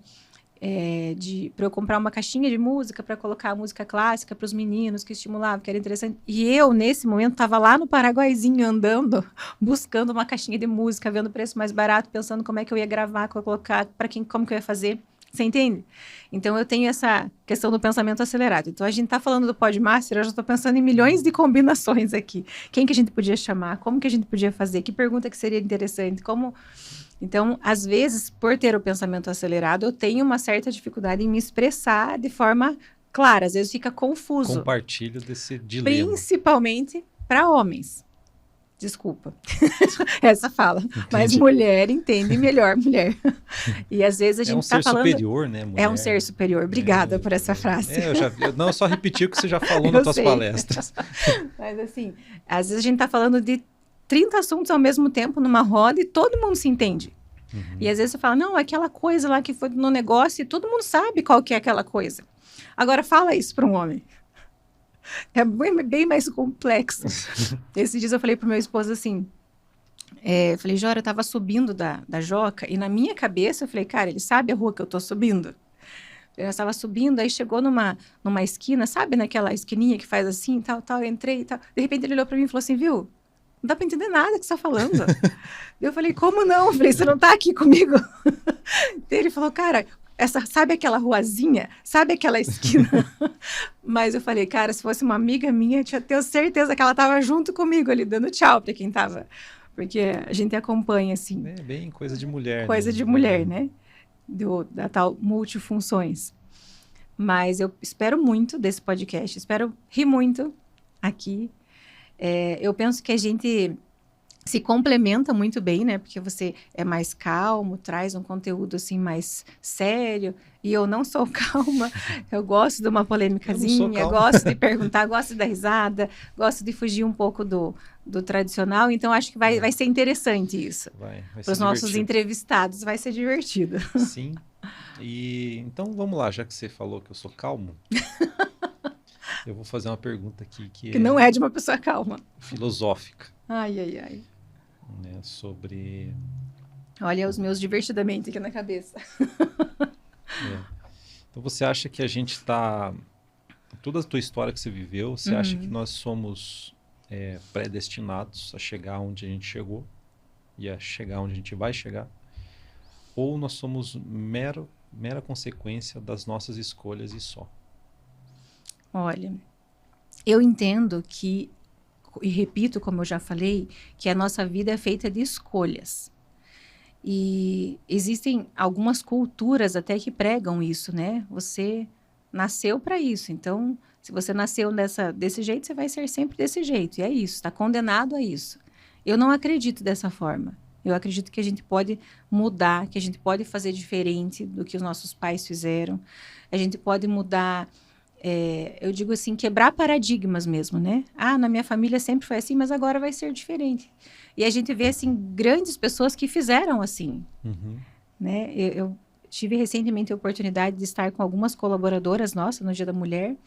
para eu comprar uma caixinha de música para colocar música clássica para os meninos, que estimulava, que era interessante. E eu, nesse momento, estava lá no Paraguaizinho andando, buscando uma caixinha de música, vendo o preço mais barato, pensando como é que eu ia gravar, colocar, como que eu ia fazer. Você entende? Então, eu tenho essa questão do pensamento acelerado. Então, a gente está falando do Podmaster, eu já estou pensando em milhões de combinações aqui. Quem que a gente podia chamar? Como que a gente podia fazer? Que pergunta que seria interessante? Como... Então, às vezes, por ter o pensamento acelerado, eu tenho uma certa dificuldade em me expressar de forma clara. Às vezes fica confuso. Compartilho desse dilema. Principalmente para homens. Desculpa. Essa fala. Entendi. Mas mulher entende melhor mulher. E às vezes a gente está falando... É um ser superior, né, mulher? É um ser superior. Obrigada por essa frase. Eu só repeti o que você já falou nas suas palestras. Mas assim, às vezes a gente está falando de 30 assuntos ao mesmo tempo numa roda e todo mundo se entende. E às vezes você fala, não, aquela coisa lá que foi no negócio e todo mundo sabe qual que é aquela coisa. Agora fala isso para um homem. É bem mais complexo. Esses dias eu falei pro meu esposo assim, falei, Jora, eu tava subindo da Joca e na minha cabeça eu falei, cara, ele sabe a rua que eu tô subindo? Eu estava subindo, aí chegou numa esquina, sabe naquela esquininha que faz assim, tal, eu entrei e tal. De repente ele olhou para mim e falou assim, viu? Não dá para entender nada que você está falando. Eu falei, como não? Eu falei, você não está aqui comigo? Ele falou, cara, sabe aquela ruazinha? Sabe aquela esquina? Mas eu falei, cara, se fosse uma amiga minha, eu tenho certeza que ela estava junto comigo ali, dando tchau para quem estava. Porque a gente acompanha, assim. É bem coisa de mulher. Coisa de mulher, né? Da tal multifunções. Mas eu espero muito desse podcast, espero rir muito aqui. Eu penso que a gente se complementa muito bem, né? Porque você é mais calmo, traz um conteúdo assim mais sério. E eu não sou calma, eu gosto de uma polêmicazinha, gosto de perguntar, gosto de dar risada, gosto de fugir um pouco do tradicional. Então, acho que vai ser interessante isso. Vai para os nossos entrevistados, vai ser divertido. Sim. E então, vamos lá, já que você falou que eu sou calmo... Eu vou fazer uma pergunta aqui que não é de uma pessoa calma. Filosófica. Ai. Né, sobre... Olha os meus divertidamente aqui na cabeça. Então, você acha que a gente está... Toda a tua história que você viveu, você acha que nós somos predestinados a chegar onde a gente chegou e a chegar onde a gente vai chegar? Ou nós somos mera consequência das nossas escolhas e só? Olha, eu entendo que, e repito, como eu já falei, que a nossa vida é feita de escolhas. E existem algumas culturas até que pregam isso, né? Você nasceu para isso, então, se você nasceu desse jeito, você vai ser sempre desse jeito. E é isso, está condenado a isso. Eu não acredito dessa forma. Eu acredito que a gente pode mudar, que a gente pode fazer diferente do que os nossos pais fizeram. A gente pode mudar... eu digo assim, quebrar paradigmas mesmo, né? Na minha família sempre foi assim, mas agora vai ser diferente. E a gente vê, assim, grandes pessoas que fizeram assim, né? Eu tive recentemente a oportunidade de estar com algumas colaboradoras nossas no Dia da Mulher,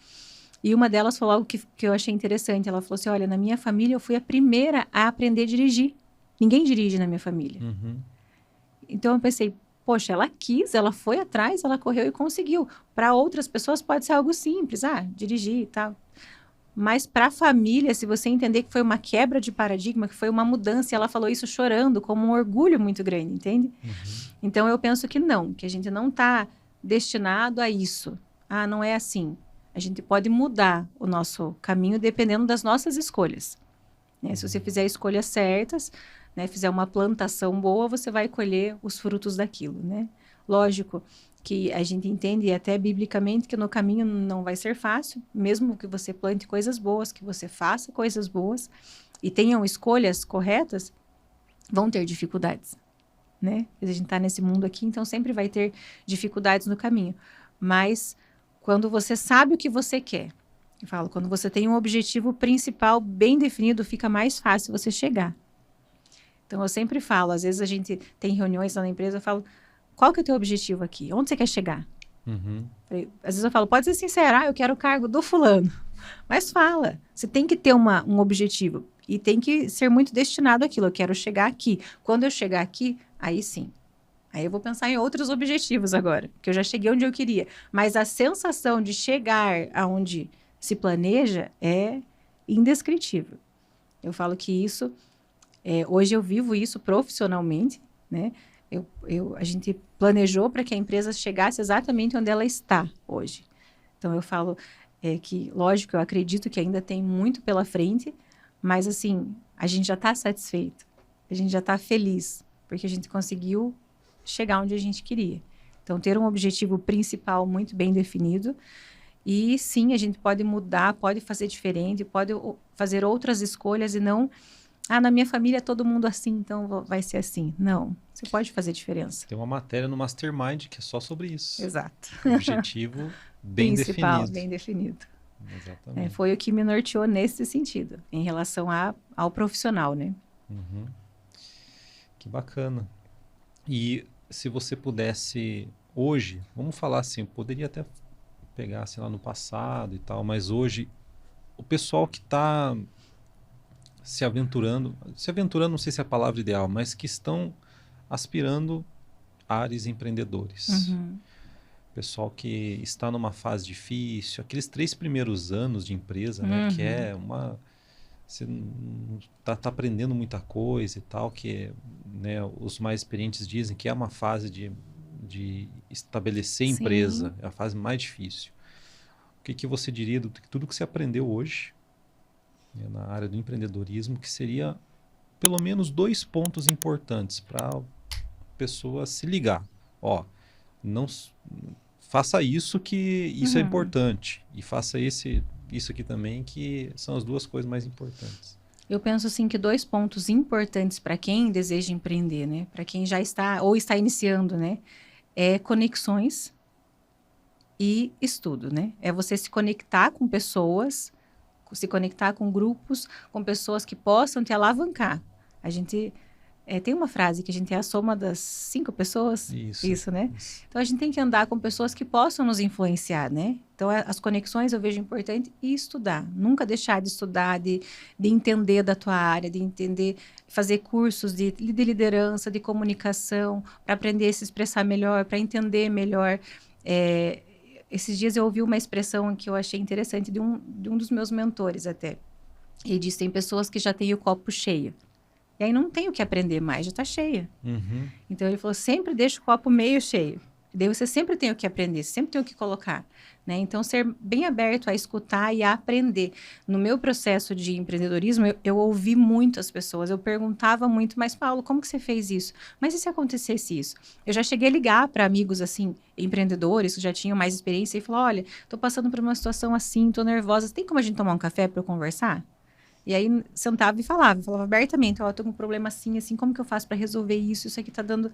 e uma delas falou algo que eu achei interessante. Ela falou assim, olha, na minha família eu fui a primeira a aprender a dirigir. Ninguém dirige na minha família. Então eu pensei, poxa, ela quis, ela foi atrás, ela correu e conseguiu. Para outras pessoas pode ser algo simples, dirigir e tal. Mas para a família, se você entender que foi uma quebra de paradigma, que foi uma mudança, e ela falou isso chorando, como um orgulho muito grande, entende? Então eu penso que não, que a gente não está destinado a isso. Não é assim. A gente pode mudar o nosso caminho dependendo das nossas escolhas. Né? Se você fizer escolhas certas, né, fizer uma plantação boa, você vai colher os frutos daquilo, né? Lógico que a gente entende até biblicamente que no caminho não vai ser fácil, mesmo que você plante coisas boas, que você faça coisas boas e tenham escolhas corretas, vão ter dificuldades, né? A gente está nesse mundo aqui, então sempre vai ter dificuldades no caminho. Mas quando você sabe o que você quer, eu falo, quando você tem um objetivo principal bem definido, fica mais fácil você chegar. Então eu sempre falo, às vezes a gente tem reuniões lá na empresa, eu falo, qual que é o teu objetivo aqui? Onde você quer chegar? Uhum. Às vezes eu falo, pode ser sincero, eu quero o cargo do fulano. Mas fala, você tem que ter um objetivo e tem que ser muito destinado àquilo. Eu quero chegar aqui. Quando eu chegar aqui, aí sim. Aí eu vou pensar em outros objetivos agora, porque eu já cheguei onde eu queria. Mas a sensação de chegar aonde se planeja é indescritível. Eu falo que isso, hoje eu vivo isso profissionalmente, né? A gente planejou para que a empresa chegasse exatamente onde ela está hoje. Então, eu falo que, lógico, eu acredito que ainda tem muito pela frente, mas, assim, a gente já está satisfeito, a gente já está feliz, porque a gente conseguiu chegar onde a gente queria. Então, ter um objetivo principal muito bem definido e, sim, a gente pode mudar, pode fazer diferente, pode fazer outras escolhas e não... na minha família é todo mundo assim, então vai ser assim. Não, você pode fazer diferença. Tem uma matéria no Mastermind que é só sobre isso. Exato. Objetivo bem Principal, definido. bem definido. Exatamente. Foi o que me norteou nesse sentido, em relação ao profissional, né? Uhum. Que bacana. E se você pudesse, hoje, vamos falar assim, poderia até pegar, sei lá, no passado e tal, mas hoje, o pessoal que está se aventurando, não sei se é a palavra ideal, mas que estão aspirando áreas empreendedores. Uhum. Pessoal que está numa fase difícil, aqueles 3 primeiros anos de empresa, né, que é uma... Você tá aprendendo muita coisa e tal, que, né, os mais experientes dizem que é uma fase de estabelecer empresa, é a fase mais difícil. O que você diria de tudo que você aprendeu hoje, né, na área do empreendedorismo, que seria pelo menos 2 pontos importantes para a pessoa se ligar? Ó, não faça isso, que isso é importante, e faça isso aqui também, que são as 2 coisas mais importantes. Eu penso assim que 2 pontos importantes para quem deseja empreender, né? Para quem já está ou está iniciando, né? É conexões e estudo, né? É você se conectar com pessoas, se conectar com grupos, com pessoas que possam te alavancar. A gente tem uma frase que a gente é a soma das 5 pessoas. Isso, né? Isso. Então, a gente tem que andar com pessoas que possam nos influenciar, né? Então, as conexões eu vejo importante e estudar. Nunca deixar de estudar, de entender da tua área, de entender, fazer cursos de liderança, de comunicação, para aprender a se expressar melhor, para entender melhor. Esses dias eu ouvi uma expressão que eu achei interessante de um dos meus mentores até. Ele disse, tem pessoas que já têm o copo cheio. E aí não tem o que aprender mais, já está cheia. Uhum. Então, ele falou, sempre deixa o copo meio cheio. E daí você sempre tem o que aprender, sempre tem o que colocar, né? Então, ser bem aberto a escutar e a aprender. No meu processo de empreendedorismo, eu ouvi muito as pessoas, eu perguntava muito, mas Paulo, como que você fez isso? Mas e se acontecesse isso? Eu já cheguei a ligar para amigos, assim, empreendedores que já tinham mais experiência e falar, olha, estou passando por uma situação assim, estou nervosa, tem como a gente tomar um café para eu conversar? E aí, sentava e falava abertamente, ó, tô com um problema assim, como que eu faço para resolver isso? Isso aqui tá dando...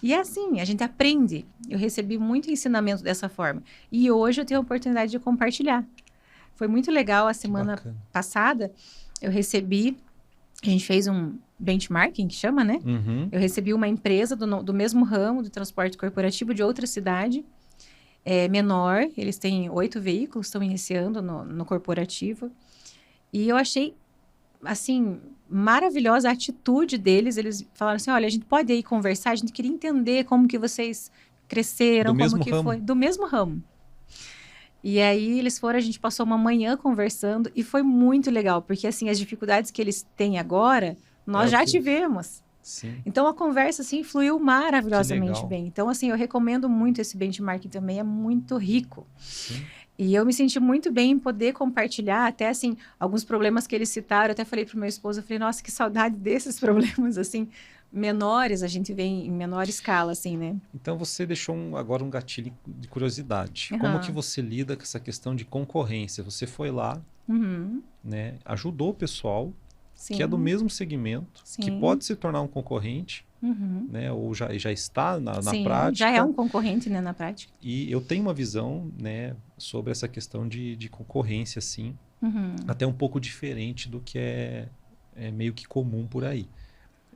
E é assim, a gente aprende. Eu recebi muito ensinamento dessa forma. E hoje eu tenho a oportunidade de compartilhar. Foi muito legal, a semana passada, eu recebi... A gente fez um benchmarking, que chama, né? Uhum. Eu recebi uma empresa do mesmo ramo, do transporte corporativo, de outra cidade, menor. Eles têm 8 veículos, estão iniciando no corporativo. E eu achei, assim, maravilhosa a atitude deles. Eles falaram assim, olha, a gente pode ir conversar, a gente queria entender como que vocês cresceram, como que foi. Do mesmo ramo. E aí eles foram, a gente passou uma manhã conversando e foi muito legal, porque assim, as dificuldades que eles têm agora, nós já tivemos. Sim. Então a conversa, assim, fluiu maravilhosamente bem. Então, assim, eu recomendo muito esse benchmarking também, é muito rico. Sim. E eu me senti muito bem em poder compartilhar, até assim, alguns problemas que eles citaram. Eu até falei pro meu esposo, eu falei, nossa, que saudade desses problemas, assim, menores, a gente vê em menor escala, assim, né? Então você deixou agora um gatilho de curiosidade. Como que você lida com essa questão de concorrência? Você foi lá, né, ajudou o pessoal que é do mesmo segmento, que pode se tornar um concorrente, né, ou já está na prática. Já é um concorrente, né, na prática. E eu tenho uma visão, né, sobre essa questão de concorrência, sim, até um pouco diferente do que é meio que comum por aí.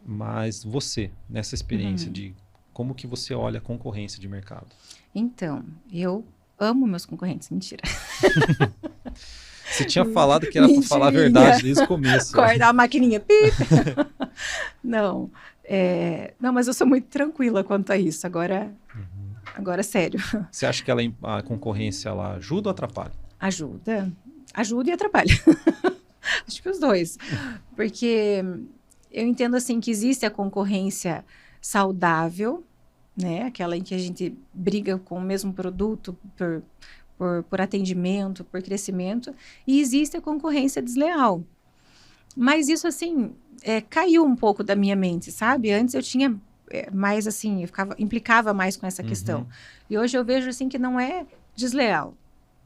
Mas você, nessa experiência de como que você olha a concorrência de mercado? Então, eu amo meus concorrentes, mentira. Você tinha falado que era para falar a verdade desde o começo. Acordar a maquininha, pip. Não, mas eu sou muito tranquila quanto a isso. Agora, sério. Você acha que a concorrência ela ajuda ou atrapalha? Ajuda e atrapalha. Acho que os dois. Porque eu entendo assim que existe a concorrência saudável, né? Aquela em que a gente briga com o mesmo produto por atendimento, por crescimento, e existe a concorrência desleal. Mas isso, assim, caiu um pouco da minha mente, sabe? Antes eu tinha mais, assim, implicava mais com essa questão. E hoje eu vejo, assim, que não é desleal.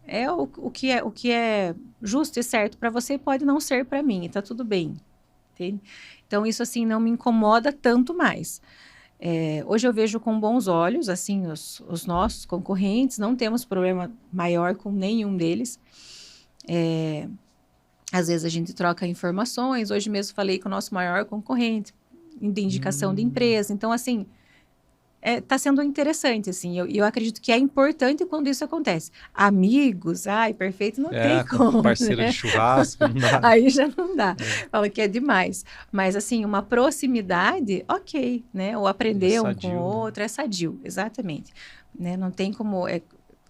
É o que é justo e certo para você pode não ser para mim, e tá tudo bem. Entende? Então, isso, assim, não me incomoda tanto mais. Hoje eu vejo com bons olhos, assim, os nossos concorrentes, não temos problema maior com nenhum deles. Às vezes a gente troca informações, hoje mesmo falei com o nosso maior concorrente, de indicação de empresa, então, assim, tá sendo interessante, assim, eu acredito que é importante quando isso acontece. Amigos, perfeito, não tem como, parceiro, né? De churrasco, não dá. Aí já não dá, fala que é demais. Mas, assim, uma proximidade, ok, né? Ou aprender um com o outro, é sadio, exatamente. Né? Não tem como,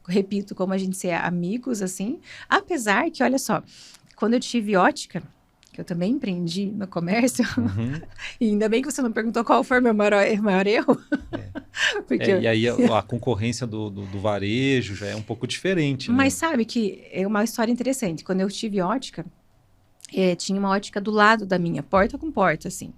repito, como a gente ser amigos, assim, apesar que, olha só, quando eu tive ótica, que eu também empreendi no comércio, e ainda bem que você não perguntou qual foi o meu maior erro. Porque e aí a concorrência do varejo já é um pouco diferente, né? Mas sabe que é uma história interessante. Quando eu tive ótica, tinha uma ótica do lado da minha, porta com porta, assim.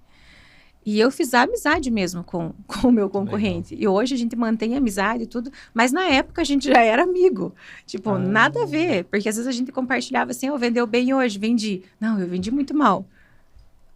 E eu fiz amizade mesmo com o meu concorrente. Legal. E hoje a gente mantém amizade e tudo. Mas na época a gente já era amigo. Tipo, nada a ver. Porque às vezes a gente compartilhava assim, vendeu bem hoje, vendi. Não, eu vendi muito mal.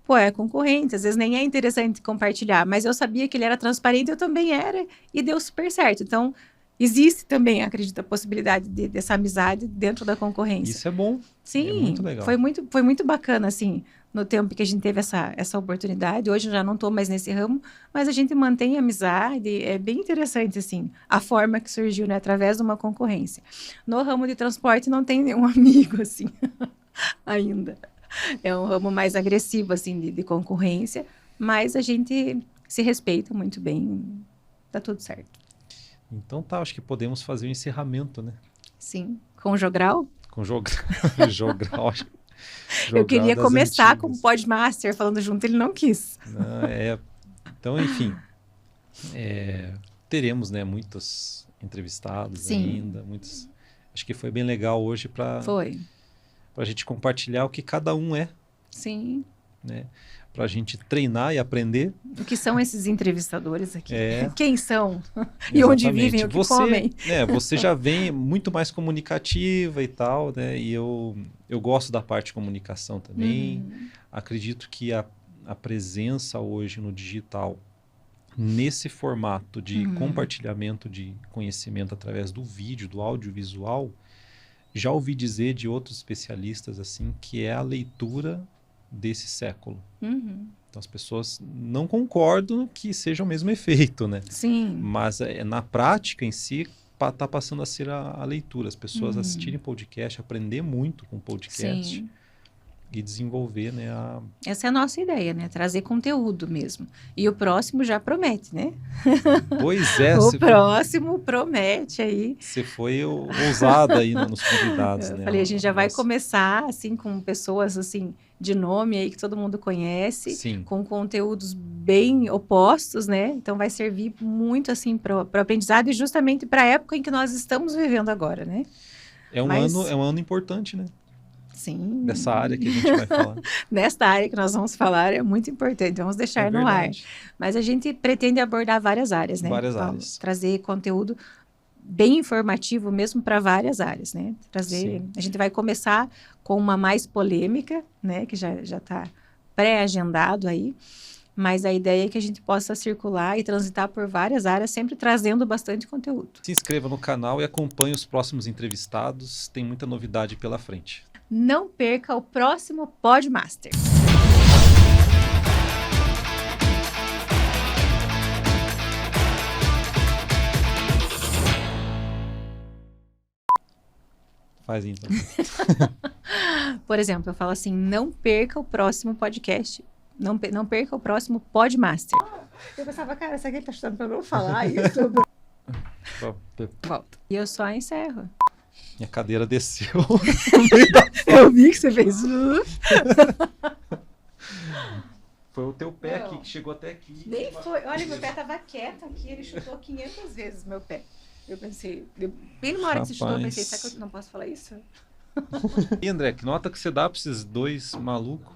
Pô, é concorrente. Às vezes nem é interessante compartilhar. Mas eu sabia que ele era transparente, eu também era. E deu super certo. Então, existe também, acredito, a possibilidade dessa amizade dentro da concorrência. Isso é bom. Sim. É muito legal. Foi muito bacana, assim, no tempo que a gente teve essa oportunidade. Hoje eu já não estou mais nesse ramo, mas a gente mantém a amizade. É bem interessante, assim, a forma que surgiu, né, através de uma concorrência. No ramo de transporte não tem nenhum amigo, assim, ainda. É um ramo mais agressivo, assim, de concorrência, mas a gente se respeita muito bem, tá tudo certo. Então tá, acho que podemos fazer o encerramento, né? Sim. Com o Jogral? Com o Jogral, acho. Eu queria começar com o Podmaster falando junto, ele não quis. Então, enfim, teremos, né, muitos entrevistados ainda, muitos. Acho que foi bem legal hoje para a gente compartilhar o que cada um é. Sim. Né? Para a gente treinar e aprender. O que são esses entrevistadores aqui? É. Quem são? E onde vivem, o que comem? Você já vem muito mais comunicativa e tal, né? E eu gosto da parte de comunicação também. Acredito que a presença hoje no digital, nesse formato de compartilhamento de conhecimento através do vídeo, do audiovisual, já ouvi dizer de outros especialistas assim que é a leitura desse século. Então as pessoas não concordam que seja o mesmo efeito, né? Sim. Mas na prática em si está passando a ser a leitura. As pessoas assistirem podcast, aprender muito com podcast. Sim. E desenvolver, né? Essa é a nossa ideia, né? Trazer conteúdo mesmo. E o próximo já promete, né? Pois é. O próximo promete aí. Você foi ousada aí nos convidados, né? Falei, a gente já vai começar, assim, com pessoas, assim, de nome aí que todo mundo conhece. Sim. Com conteúdos bem opostos, né? Então vai servir muito, assim, para o aprendizado e justamente para a época em que nós estamos vivendo agora, né? É um ano importante, né? Sim. dessa área que a gente vai falar. Nesta área que nós vamos falar é muito importante, vamos deixar no ar. Mas a gente pretende abordar várias áreas, né? Várias áreas. Trazer conteúdo bem informativo mesmo para várias áreas, né? A gente vai começar com uma mais polêmica, né? Que já está pré-agendado aí. Mas a ideia é que a gente possa circular e transitar por várias áreas, sempre trazendo bastante conteúdo. Se inscreva no canal e acompanhe os próximos entrevistados. Tem muita novidade pela frente. Não perca o próximo Podmaster. Faz então. Por exemplo, eu falo assim, não perca o próximo podcast. Não perca o próximo Podmaster. Eu pensava, cara, será que ele tá chutando pra eu não falar isso? Volta. E eu só encerro. Minha cadeira desceu. Eu vi que você fez. Foi o teu pé aqui que chegou até aqui. Nem foi. Olha, meu pé tava quieto aqui. Ele chutou 500 vezes meu pé. Eu pensei, bem numa hora que você chutou, eu pensei, será que eu não posso falar isso? E André, que nota que você dá pra esses dois malucos?